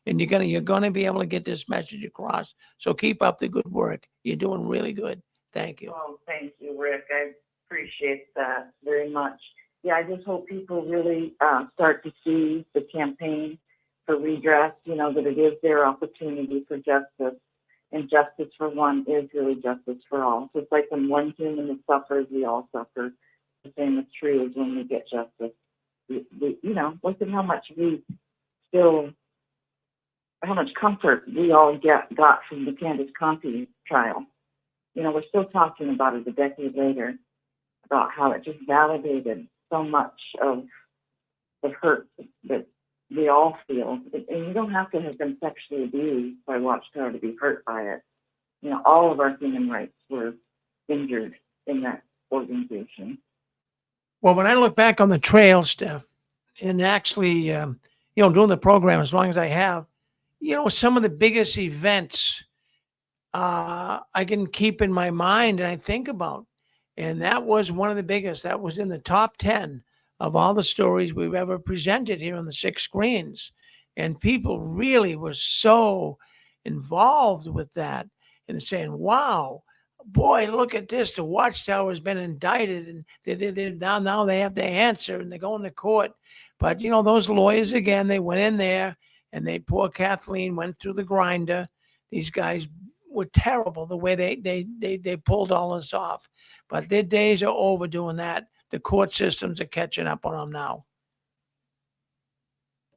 and you're gonna be able to get this message across. So keep up the good work. You're doing really good. Thank you. Oh, thank you, Rick. I appreciate that very much. Yeah, I just hope people really start to see the campaign for redress. That it is their opportunity for justice, and justice for one is really justice for all. Just like when one human suffers, we all suffer. The same is true as when we get justice. Look at how much comfort we all got from the Candace Conti trial. We're still talking about it a decade later, about how it just validated so much of the hurt that we all feel, and you don't have to have been sexually abused by Watchtower to be hurt by it. You know, all of our human rights were injured in that organization. Well, when I look back on the trail, Steph, and actually, doing the program as long as I have, some of the biggest events I can keep in my mind and I think about. And that was one of the biggest. That was in the top 10 of all the stories we've ever presented here on the 6 screens. And people really were so involved with that and saying, wow, boy, look at this. The Watchtower has been indicted and now they have to answer and they're going to court. But, those lawyers, again, they went in there and poor Kathleen went through the grinder. These guys were terrible the way they pulled all this off. But their days are over doing that. The court systems are catching up on them now.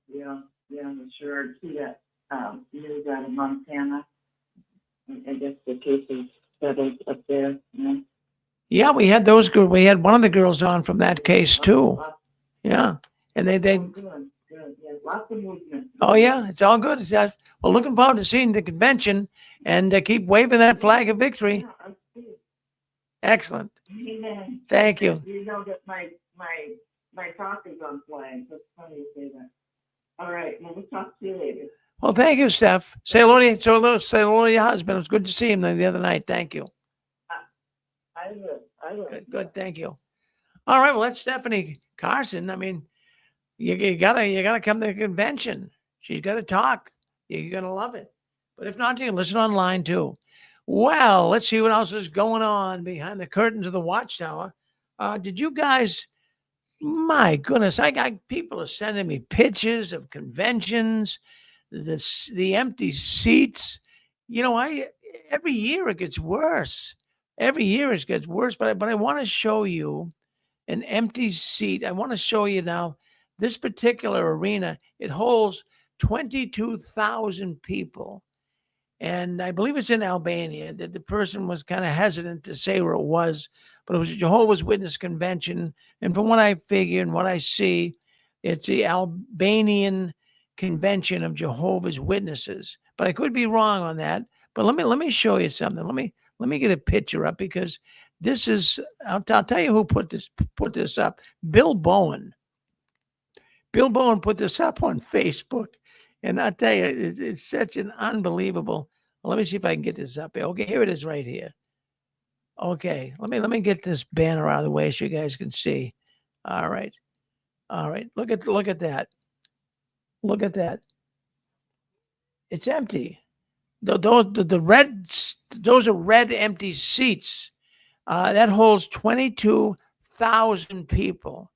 Yeah, I'm sure. See that news out of Montana. I guess the case is settled up there. Yeah, we had those girls. We had one of the girls on from that case too. Yeah, and they. Good. Yeah, lots of movement. Oh yeah, it's all good. Well, looking forward to seeing the convention and keep waving that flag of victory. Yeah, I see it. Excellent. Amen. Thank you. You know that my talk is on flag. That's funny you say that. All right, well, we'll talk to you later. Well, thank you, Steph. Say hello to your husband. It was good to see him the other night. Thank you. I will. Good. Thank you. All right. Well, that's Stephanie Carson. I mean, you gotta come to the convention. She's got to talk. You're gonna love it. But if not, you can listen online too. Well, let's see what else is going on behind the curtains of the Watchtower. Did you guys? My goodness, I got people are sending me pictures of conventions, the empty seats. Every year it gets worse. Every year it gets worse. But I want to show you an empty seat. I want to show you now this particular arena. It holds 22,000 people. And I believe it's in Albania. That the person was kind of hesitant to say where it was, but it was a Jehovah's Witness convention. And from what I figure and what I see, it's the Albanian Convention of Jehovah's Witnesses. But I could be wrong on that. But let me show you something. Let me get a picture up because this is. I'll tell you who put this up. Bill Bowen. Bill Bowen put this up on Facebook. And I tell you, it's such an unbelievable. Well, let me see if I can get this up here. Okay, here it is right here. Okay, let me get this banner out of the way so you guys can see. All right. Look at that. Look at that. It's empty. The red. Those are red empty seats. That holds 22,000 people.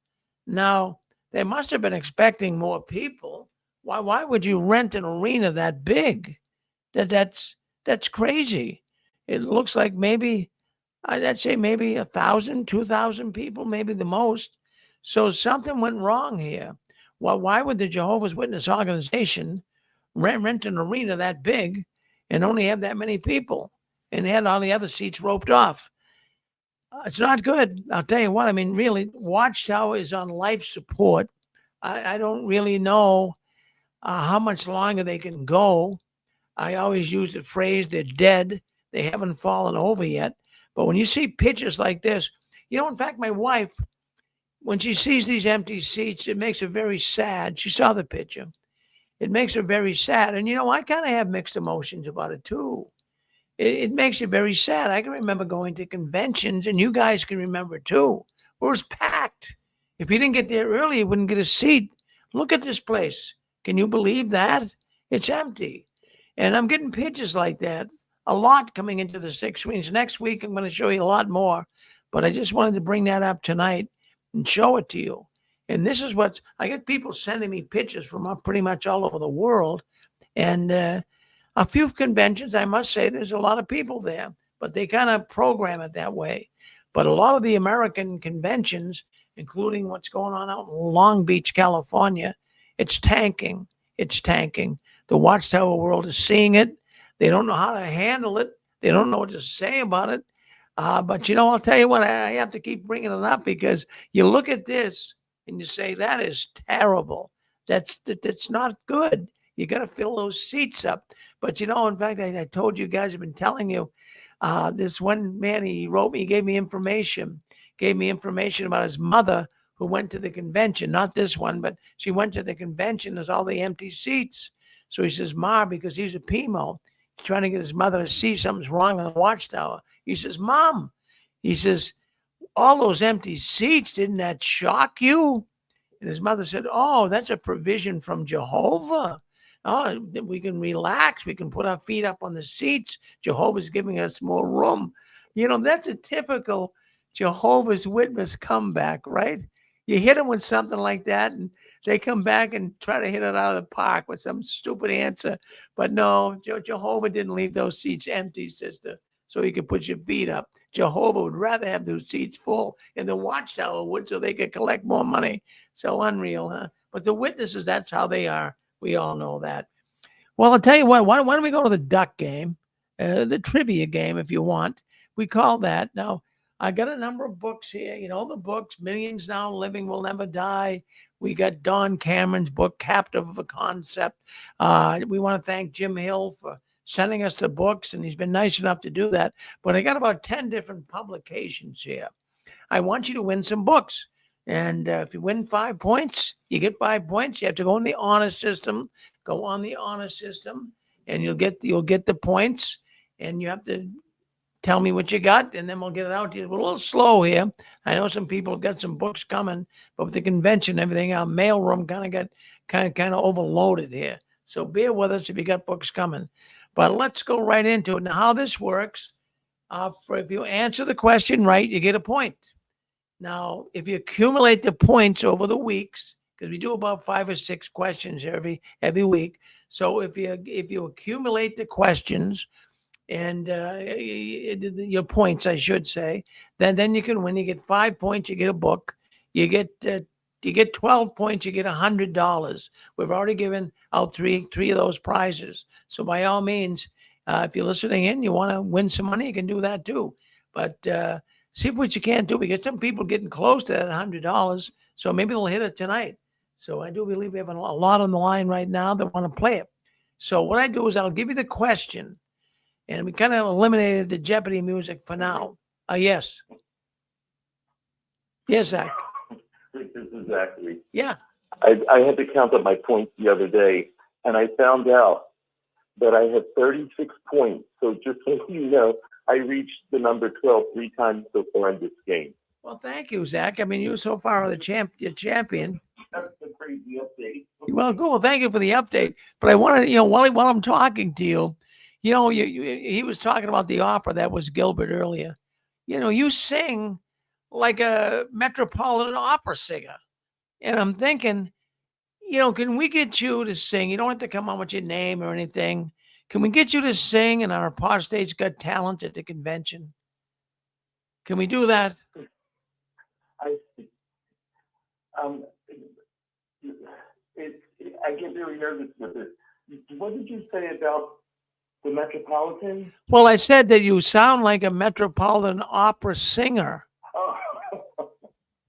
Now they must have been expecting more people. Why would you rent an arena that big? That's crazy. It looks like maybe I'd say maybe 1,000, 2,000 people, maybe the most. So something went wrong here. Why would the Jehovah's Witness organization rent an arena that big and only have that many people and had all the other seats roped off? It's not good. I'll tell you what. I mean, really, Watchtower is on life support. I don't really know how much longer they can go. I always use the phrase, they're dead. They haven't fallen over yet. But when you see pictures like this, in fact, my wife, when she sees these empty seats, it makes her very sad. She saw the picture. It makes her very sad. And, I kind of have mixed emotions about it too. It makes you very sad. I can remember going to conventions, and you guys can remember too, where it was packed. If you didn't get there early, you wouldn't get a seat. Look at this place. Can you believe that? It's empty. And I'm getting pictures like that a lot coming into the 6 screens. Next week, I'm going to show you a lot more. But I just wanted to bring that up tonight and show it to you. And this is I get people sending me pictures from pretty much all over the world. And a few conventions, I must say, there's a lot of people there. But they kind of program it that way. But a lot of the American conventions, including what's going on out in Long Beach, California, it's tanking. It's tanking. The Watchtower world is seeing it. They don't know how to handle it. They don't know what to say about it. But, I'll tell you what, I have to keep bringing it up because you look at this and you say, that is terrible. That's not good. You got to fill those seats up. But in fact, I told you guys, I've been telling you, this one man, he wrote me, he gave me information about his mother who went to the convention, not this one, but she went to the convention. There's all the empty seats. So he says, Ma, because he's a PMO, he's trying to get his mother to see something's wrong on the Watchtower. He says, Mom, he says, all those empty seats, didn't that shock you? And his mother said, Oh, that's a provision from Jehovah. Oh, we can relax. We can put our feet up on the seats. Jehovah's giving us more room. That's a typical Jehovah's Witness comeback, right? You hit them with something like that, and they come back and try to hit it out of the park with some stupid answer. But no, Jehovah didn't leave those seats empty, sister, so you could put your feet up. Jehovah would rather have those seats full, and the Watchtower would, so they could collect more money. So unreal, huh? But the witnesses, that's how they are. We all know that. Well, I'll tell you what, why don't we go to the duck game, the trivia game, if you want. We call that. Now, I got a number of books here. The books, Millions Now Living Will Never Die. We got Don Cameron's book, Captive of a Concept. We want to thank Jim Hill for sending us the books, and he's been nice enough to do that. But I got about 10 different publications here. I want you to win some books. And if you win 5 points, you get 5 points. You have to go in the honor system. Go on the honor system, and you'll get the points. And you have to tell me what you got, and then we'll get it out to you. We're a little slow here. I know some people have got some books coming, but with the convention and everything, our mailroom kind of overloaded here. So bear with us if you got books coming. But let's go right into it. Now, how this works, if you answer the question right, you get a point. Now, if you accumulate the points over the weeks, because we do about 5 or 6 questions every week. So if you accumulate the questions and your points, I should say, then you can win. You get 5 points, you get a book. You get 12 points, you get $100. We've already given out three of those prizes. So by all means, if you're listening in, you want to win some money, you can do that too. But see what you can do. We get some people getting close to that $100, so maybe they'll hit it tonight. So I do believe we have a lot on the line right now that want to play it. So what I do is I'll give you the question, and we kind of eliminated the Jeopardy music for now. Yes. Yes, Zach. This is Zachary. Yeah. I had to count up my points the other day, and I found out that I had 36 points. So just so you know, I reached the number 12 3 times so far in this game. Well, thank you, Zach. I mean, you so far are the champion. That's a crazy update. Well, cool. Thank you for the update. But I wanted, while I'm talking to you, he was talking about the opera that was Gilbert earlier. You sing like a Metropolitan Opera singer. And I'm thinking, can we get you to sing? You don't have to come on with your name or anything. Can we get you to sing in our Apostates Got Talent at the convention? Can we do that? I get very nervous with it. What did you say about the Metropolitan? Well, I said that you sound like a Metropolitan Opera singer. Oh.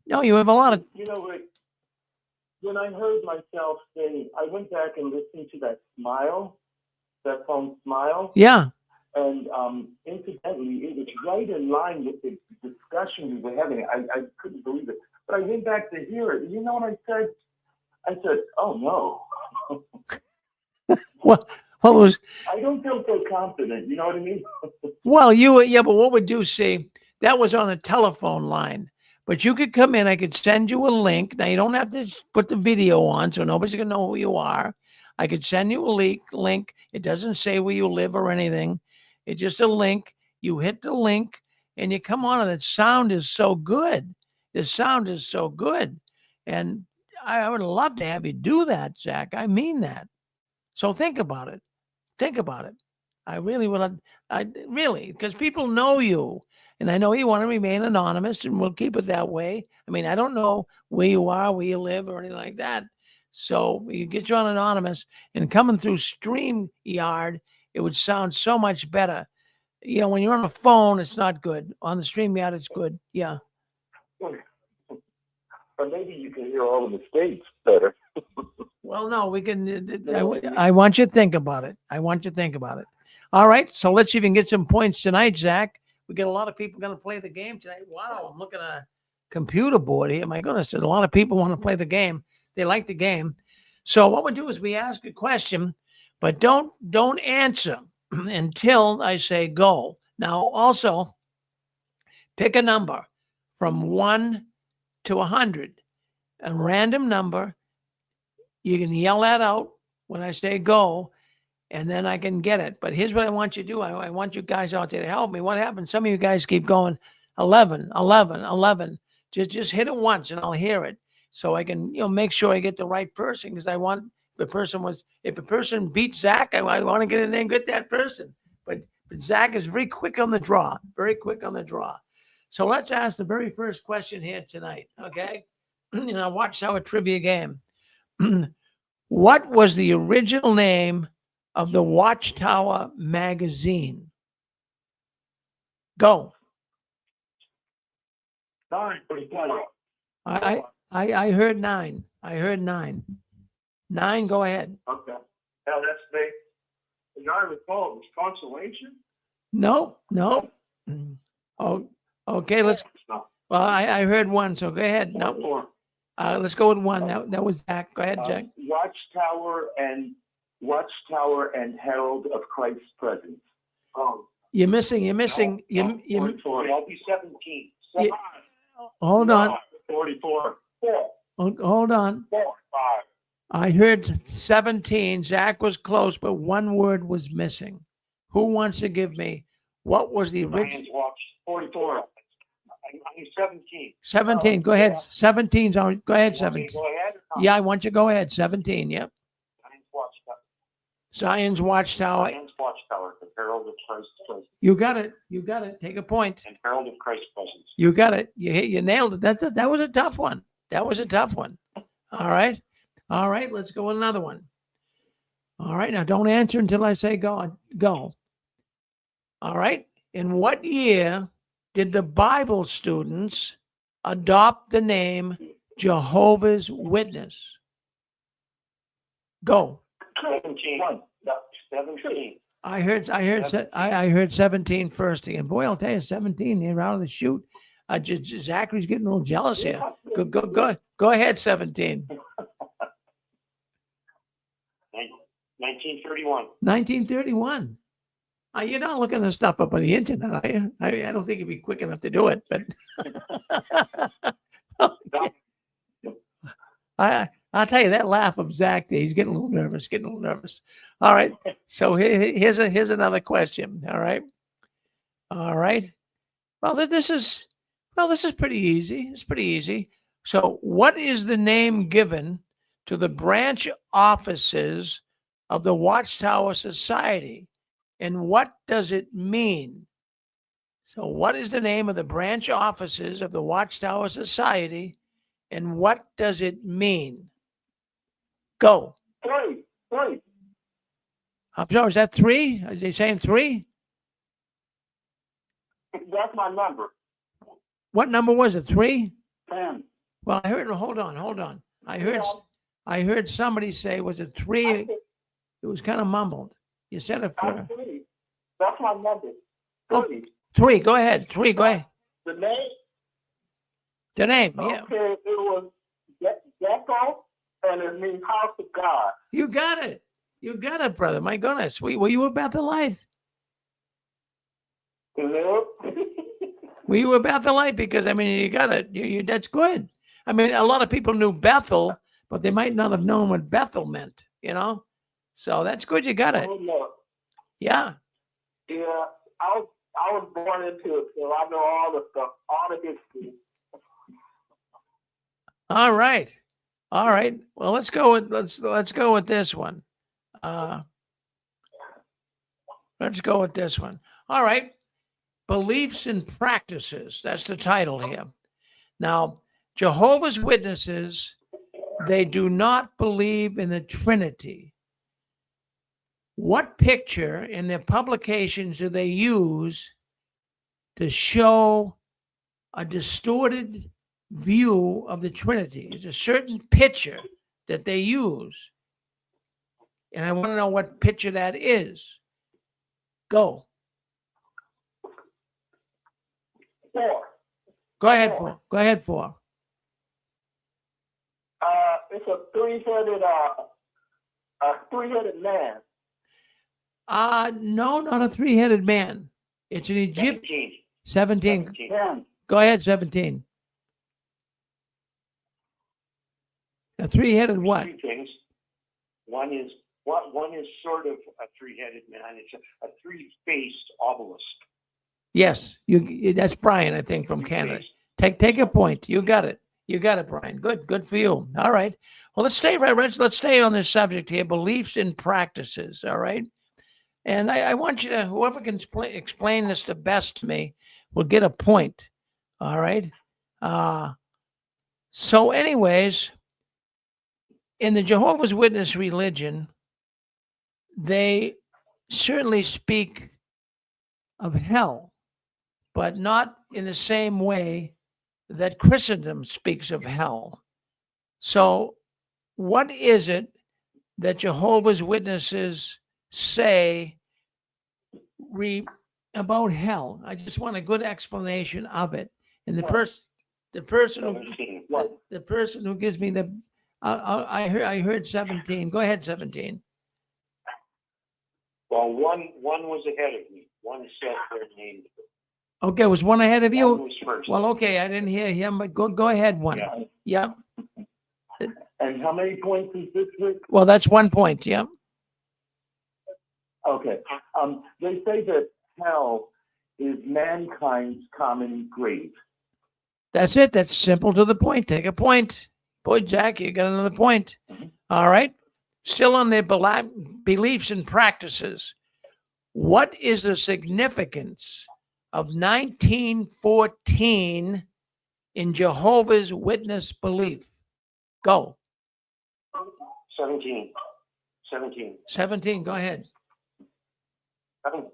No, you have a lot of... When I heard myself sing, I went back and listened to that song Smile. Yeah. And incidentally, it was right in line with the discussion we were having. I couldn't believe it. But I went back to hear it. You know what I said? I said, oh, no. What was... I don't feel so confident. You know what I mean? Well, but what would you see? That was on a telephone line. But you could come in. I could send you a link. Now, you don't have to put the video on, so nobody's going to know who you are. I could send you a link. It doesn't say where you live or anything. It's just a link. You hit the link, and you come on, and the sound is so good. The sound is so good. And I would love to have you do that, Zach. I mean that. So think about it. Think about it. I really would. Because people know you. And I know you want to remain anonymous, and we'll keep it that way. I mean, I don't know where you are, where you live, or anything like that. So we get you on anonymous, and coming through StreamYard, it would sound so much better. When you're on a phone, it's not good. On the StreamYard, it's good. Yeah. Or maybe you can hear all the mistakes better. Well, no, we can. I want you to think about it. I want you to think about it. All right. So let's see if we can get some points tonight, Zach. We get a lot of people going to play the game tonight. Wow. I'm looking at a computer board here. My goodness. There's a lot of people want to play the game. They like the game. So what we do is we ask a question, but don't answer until I say go. Now, also pick a number from 1 to 100, a random number. You can yell that out when I say go, and then I can get it. But here's what I want you to do. I want you guys out there to help me. What happens? Some of you guys keep going 11, 11, 11. Just hit it once and I'll hear it. So I can, make sure I get the right person, because I want if a person beats Zach, I want to get in there and get that person. But Zach is very quick on the draw, very quick on the draw. So let's ask the very first question here tonight, okay? In our Watchtower trivia game. What was the original name of the Watchtower magazine? Go. Nine. I heard 9. I heard 9. 9, go ahead. Okay. Now that's me. As I recall, it was Consolation. No. Oh, okay. Well, I heard 1, so go ahead. No. 4. Let's go with 1. That was Zach. Go ahead, Jack. Watchtower and Herald of Christ's Presence. You're missing. I'll be 17. Hold on. 44. Hold on. 4. 5. I heard 17. Zach was close, but one word was missing. Who wants to give me what was the original? Lions watch 44. I need 17. 17. Go ahead. 17's on. Go ahead, You want me 17. to go ahead? Yeah, I want you to go ahead. 17. Yep. Zion's Watchtower. Lions Watchtower, the Herald of Christ's Presence. You got it. Take a point. And Herald of Christ's Presence. You got it. You nailed it. That was a tough one. That was a tough one. All right. Let's go with another one. All right. Now don't answer until I say go. All right. In what year did the Bible students adopt the name Jehovah's Witness? Go. 17. 17. I heard 17 first again. Boy, I'll tell you, 17. You're out of the chute. Zachary's getting a little jealous here. Go ahead, 17. 1931. 1931. You're not looking this stuff up on the internet, are you? I don't think you'd be quick enough to do it, but I'll tell you, that laugh of Zach there, he's getting a little nervous. All right. So here's another question. All right. Well, this is pretty easy. It's pretty easy. So what is the name given to the branch offices of the Watchtower Society, and what does it mean? So what is the name of the branch offices of the Watchtower Society, and what does it mean? Go. 3. I'm sorry, is that 3? Are they saying 3? That's my number. What number was it? 3? 10. Well, I heard. Hold on. I heard somebody say, was it 3? It was kind of mumbled. You said it for 3. That's my number. 3. 3. Go ahead. 3. Go ahead. The name? The name. Yeah. Okay, it was Gecko, and it means House of God. You got it, brother. My goodness. Were you about the light? Hello? Were you about the light? Because, I mean, you got it. You that's good. I mean, a lot of people knew Bethel, but they might not have known what Bethel meant, So that's good. You got it. Oh, no. Yeah. Yeah, I was born into it, so I know all the stuff, all the history. All right. Well, let's go with this one. Let's go with this one. All right. Beliefs and practices. That's the title here. Now, Jehovah's Witnesses, they do not believe in the Trinity. What picture in their publications do they use to show a distorted view of the Trinity? There's a certain picture that they use and I want to know what picture that is. Go. 4. Go ahead, 4. Go ahead, 4. It's a three-headed man. No, not a 3-headed man. It's an Egyptian. 17. 10. Go ahead, 17. A 3-headed what? 3 things. One is sort of a three-headed man. It's a 3-faced obelisk. Yes, that's Brian, I think, from Canada. Take a point. You got it. You got it, Brian. Good for you. All right. Well, let's stay Let's stay on this subject here: beliefs and practices. All right. And I want you to, whoever can explain this the best to me, will get a point. All right. So, anyways, in the Jehovah's Witness religion, they certainly speak of hell, but not in the same way that Christendom speaks of hell. So, what is it that Jehovah's Witnesses say about hell? I just want a good explanation of it. And the person who gives me the, I heard 17. Go ahead, 17. Well, one was ahead of me. One said their name. Okay, was one ahead of you? One was first. Well, okay, I didn't hear him, but go ahead, one. Yeah. Yep. And how many points is this, Rick? Well, that's 1 point. Yep. Okay. They say that hell is mankind's common grave. That's it. That's simple to the point. Take a point. Boy, Jack, you got another point. All right. Still on their beliefs and practices. What is the significance of 1914 in Jehovah's Witness belief? Go. 17. 17. Go ahead. It's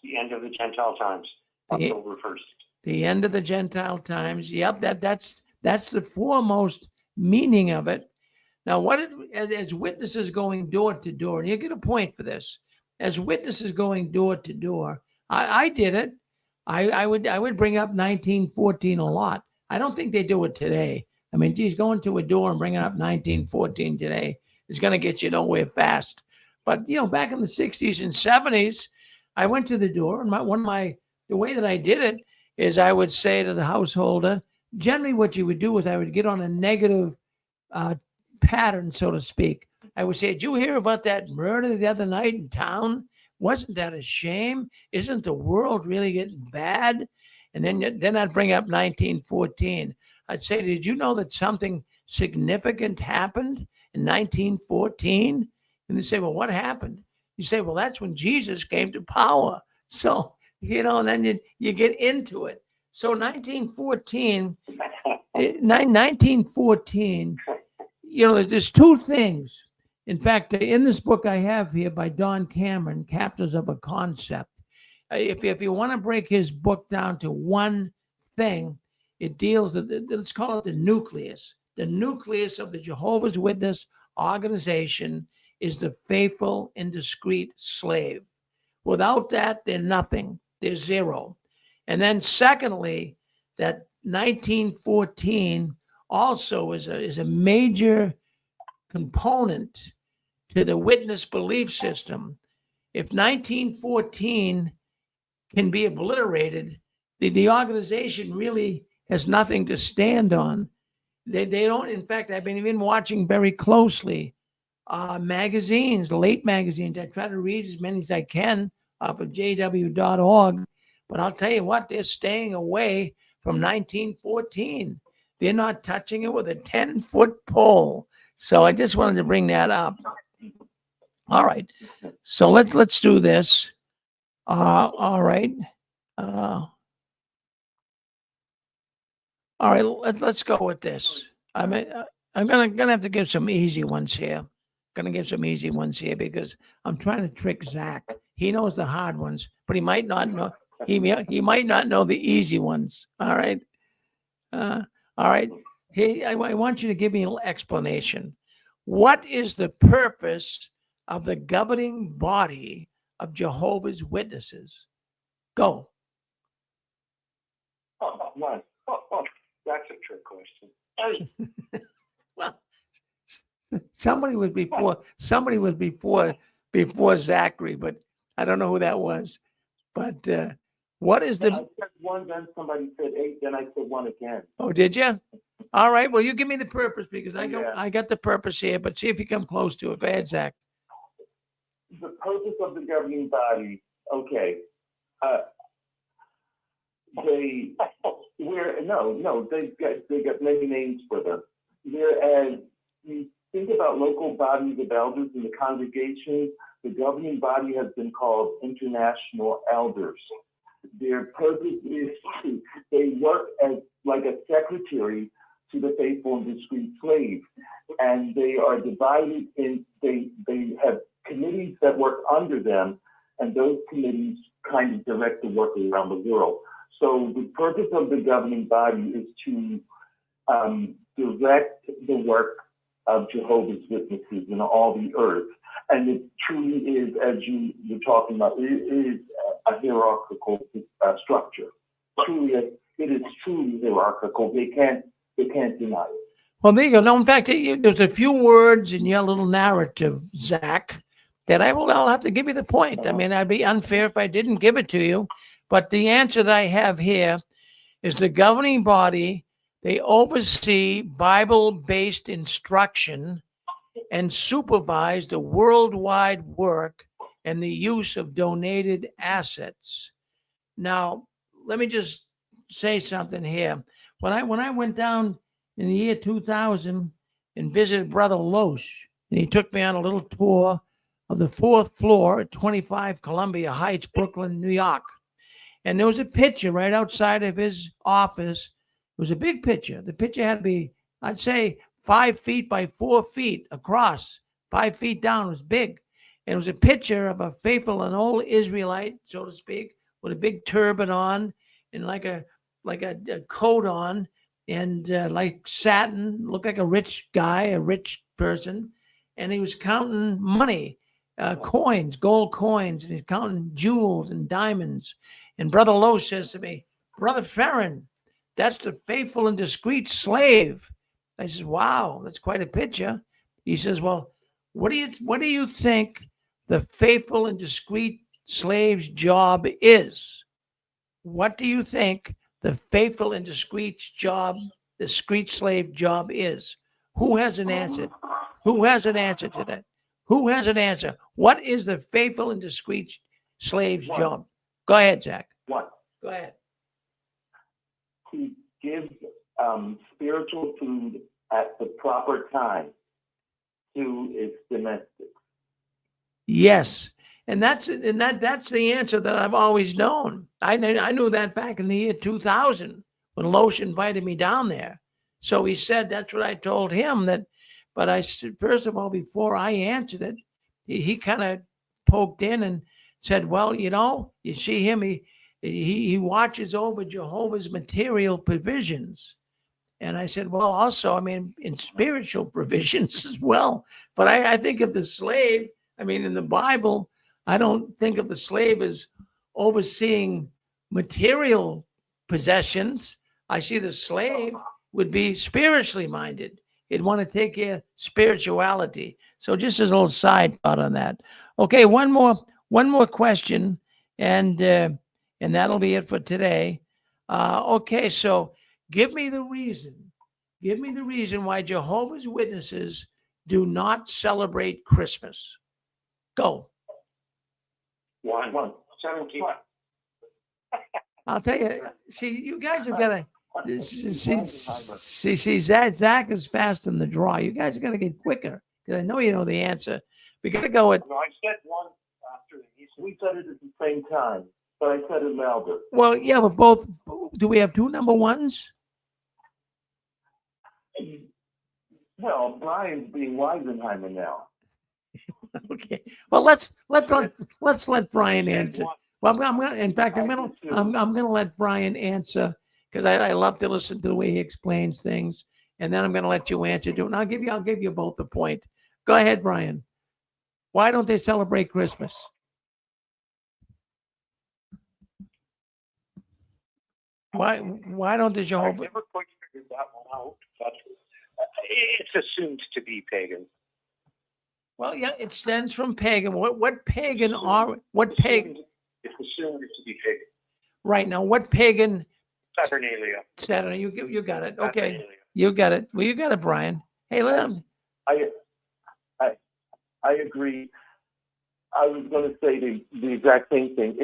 the end of the Gentile times, October 1st. The end of the Gentile times. Yep, that's the foremost meaning of it. Now, as witnesses going door to door, and you get a point for this, as witnesses going door to door, I did it. I would bring up 1914 a lot. I don't think they do it today. I mean, geez, going to a door and bringing up 1914 today is going to get you nowhere fast. But, back in the 60s and 70s, I went to the door, and the way that I did it is I would say to the householder, generally what you would do is I would get on a negative pattern, so to speak. I would say, did you hear about that murder the other night in town? Wasn't that a shame? Isn't the world really getting bad? And then I'd bring up 1914. I'd say, did you know that something significant happened in 1914? And they say, well, what happened? You say, well, that's when Jesus came to power. So, and then you get into it. So 1914, there's two things. In fact, in this book I have here by Don Cameron, Captains of a Concept, if you want to break his book down to one thing, it deals with, let's call it the nucleus. The nucleus of the Jehovah's Witness organization is the faithful and discreet slave. Without that, they're nothing. They're zero. And then secondly, that 1914 also is a major component to the witness belief system. If 1914 can be obliterated, the organization really has nothing to stand on. They don't, in fact, I've been even watching very closely magazines, late magazines. I try to read as many as I can off of jw.org, but I'll tell you what, they're staying away from 1914. They're not touching it with a 10-foot pole. So I just wanted to bring that up. All right. So let's do this. All right. All right. Let's go with this. I'm gonna have to give some easy ones here. Because I'm trying to trick Zach. He knows the hard ones, but he might not know. He might not know the easy ones. All right. All right. Hey, I want you to give me a little explanation. What is the purpose of the governing body of Jehovah's Witnesses? Go. That's a trick question. Well, somebody was before Zachary, but I don't know who that was. But what is I the? said one, then somebody said 8, then I said 1 again. Oh, did you? All right. Well, you give me the purpose because Yeah. I got the purpose here. But see if you come close to it. Go ahead, Zach. The purpose of the governing body, okay. They got many names for them. Whereas you think about local bodies of elders in the congregation, the governing body has been called international elders. Their purpose is they work as like a secretary to the faithful and discreet slave, and they are divided in. They have committees that work under them, and those committees kind of direct the work around the world. So the purpose of the governing body is to direct the work of Jehovah's Witnesses in all the earth. And it truly is, as you were talking about, it is a hierarchical structure. It is truly hierarchical. They can't deny it. Well, there you go. No, in fact, there's a few words in your little narrative, Zach, that I'll have to give you the point. I mean, I'd be unfair if I didn't give it to you. But the answer that I have here is the governing body. They oversee Bible-based instruction and supervise the worldwide work and the use of donated assets. Now, let me just say something here. When I went down in the year 2000 and visited Brother Loesch, and he took me on a little tour of the 4th floor at 25 Columbia Heights, Brooklyn, New York. And there was a picture right outside of his office. It was a big picture. The picture had to be, I'd say, 5 feet by 4 feet across, 5 feet down. It was big. And it was a picture of a faithful, an old Israelite, so to speak, with a big turban on and like a coat on and like satin, looked like a rich guy, a rich person. And he was counting money, coins, gold coins, and he's counting jewels and diamonds. And Brother Lowe says to me, Brother Ferrin, that's the faithful and discreet slave. I says, wow, that's quite a picture. He says, well, what do you think the faithful and discreet slave's job is? What do you think the faithful and discreet slave job is? Who has an answer? Who has an answer to that? Who has an answer? What is the faithful and discreet slave's job? Go ahead, Zach. What? Go ahead. To give spiritual food at the proper time to its domestics. Yes. And that's the answer that I've always known. I knew that back in the year 2000 when Loesch invited me down there. So he said, that's what I told him that, but I said, first of all, before I answered it, he kind of poked in and said, well, you see him, he watches over Jehovah's material provisions. And I said, well, also, I mean, in spiritual provisions as well. But I think of the slave, I mean, in the Bible, I don't think of the slave as overseeing material possessions. I see the slave would be spiritually minded. He'd want to take care of spirituality. So just as a little side thought on that. Okay, one more question, and that'll be it for today. Okay, so give me the reason why Jehovah's Witnesses do not celebrate Christmas. Go. One. 17. I'll tell you. See, you guys have got to see. Zach is fast in the draw. You guys are going to get quicker because I know you know the answer. We got to go with. No, I said one after he said. We said it at the same time, but I said it louder. Well, yeah, but both. Do we have two number ones? Well, Brian's being Weisenheimer now. Okay. Well, let's let Brian answer. Well, I'm gonna let Brian answer because I love to listen to the way he explains things, and then I'm gonna let you answer to it. And I'll give you both the point. Go ahead, Brian. Why don't they celebrate Christmas? Why don't the I've Jehovah? never quite figured that one out, but it's assumed to be pagan. Well, yeah, it stems from pagan. What pagan are what pagan? It's assumed to be pagan. Right now, what pagan? Saturnalia. Saturday. You got it. Okay, Saturnalia. you got it. Well, you got it, Brian. Hey, let him. I agree. I was going to say the exact same thing.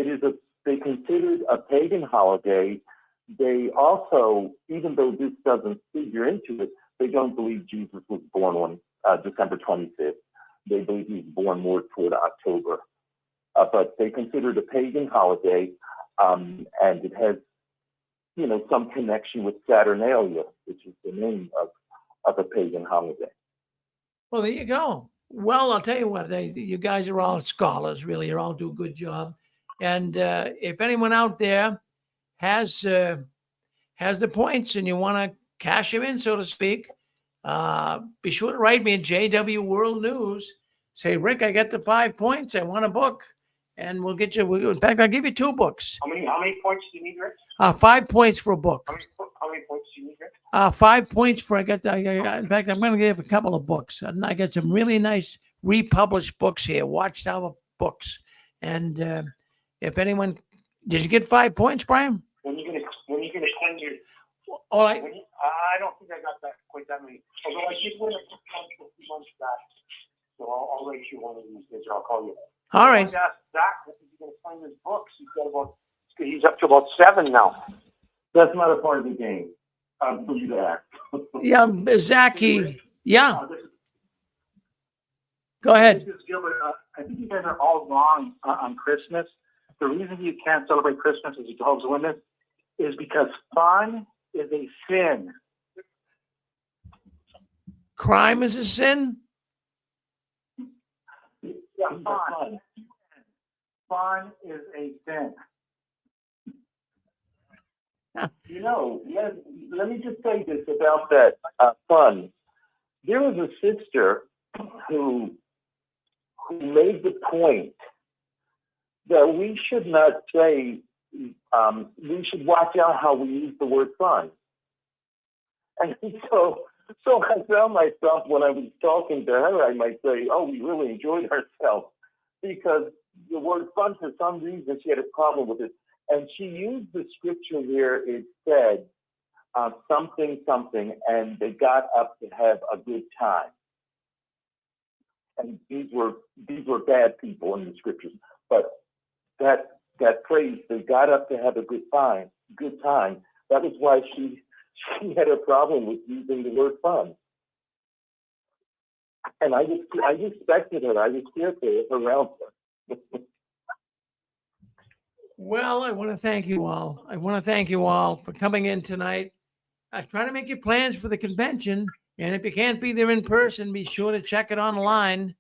They considered a pagan holiday. They also, even though this doesn't figure into it, they don't believe Jesus was born on December 25th. They believe he was born more toward October. But they consider it a pagan holiday, and it has, some connection with Saturnalia, which is the name of a pagan holiday. Well, there you go. Well, I'll tell you what, you guys are all scholars, really. You all do a good job. And if anyone out there has the points and you want to cash them in, so to speak, be sure to write me at JW World News. Say, Rick, I got the 5 points. I want a book. And we'll get you. In fact, I'll give you 2 books. How many points do you need, Rick? 5 points for a book. How many points do you need, Rick? 5 points for in fact, I'm going to give a couple of books. And I got some really nice republished books here, Watchtower books. And if anyone, did you get 5 points, Brian? When are you gonna send your? All right. I don't think I got that quite that many. Although I did win a few months back, so I'll write you one of these days, or I'll call you. All right. I asked Zach if he's going to find his books. He's up to about 7 now. That's not a part of the game. For you to ask. Yeah, Zach, yeah. Go ahead. This is Gilbert. I think you guys are all wrong on Christmas. The reason you can't celebrate Christmas as a Jehovah's Witness is because fun is a sin. Crime is a sin? Yeah, fun. Fun is a sin. Let me just say this about that fun. There was a sister who made the point that we should not say, we should watch out how we use the word fun. And so I found myself, when I was talking to her, I might say, oh, we really enjoyed ourselves, because the word fun, for some reason, she had a problem with it. And she used the scripture where it said something, and they got up to have a good time. And these were bad people in the scriptures. But that phrase, they got up to have a good time, that was why she had a problem with using the word fun. And I respected her. I was careful around her. Well, I want to thank you all. I want to thank you all for coming in tonight. I try to make your plans for the convention. And if you can't be there in person, be sure to check it online.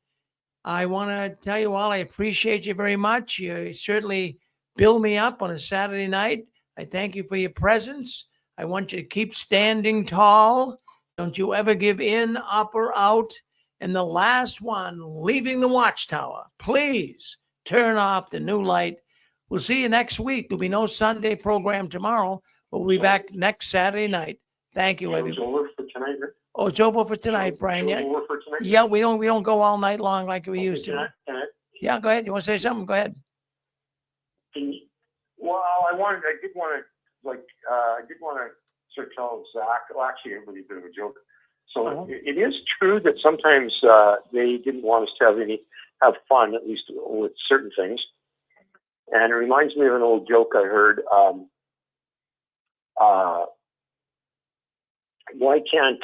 I want to tell you all, I appreciate you very much. You certainly build me up on a Saturday night. I thank you for your presence. I want you to keep standing tall. Don't you ever give in, up or out. And the last one, leaving the Watchtower, please turn off the new light. We'll see you next week. There'll be no Sunday program tomorrow. We'll be back next Saturday night. Thank you, everybody. It's over for tonight, Rick? Oh, it's over for tonight, Brian. Yeah, over for tonight? yeah. We don't go all night long like we used to. Yeah, go ahead. You want to say something? Go ahead. Well, I did want to sort of tell Zach. Well, actually, everybody's a bit of a joke. So it is true that sometimes they didn't want us to have fun, at least with certain things. And it reminds me of an old joke I heard. Why can't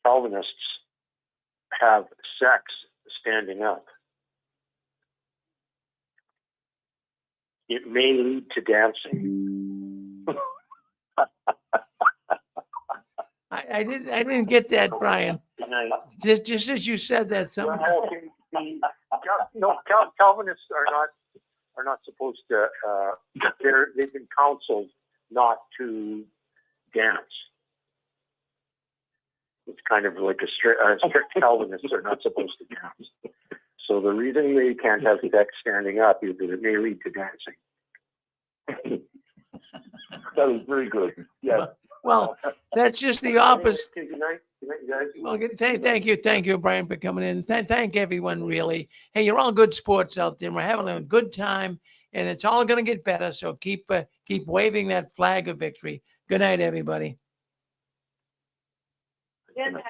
Calvinists have sex standing up? It may lead to dancing. I didn't get that, Brian. Just as you said that, something. No, Calvinists are not supposed to. They've been counseled not to dance. It's kind of like a strict Calvinists are not supposed to dance. So the reason they can't have sex standing up is that it may lead to dancing. That was very good. Yeah. Well, that's just the opposite. Okay, good night. Good night, you guys. Well, thank you, Brian, for coming in. Thank everyone, really. Hey, you're all good sports out there. We're having a good time, and it's all going to get better. So keep waving that flag of victory. Good night, everybody. Good night.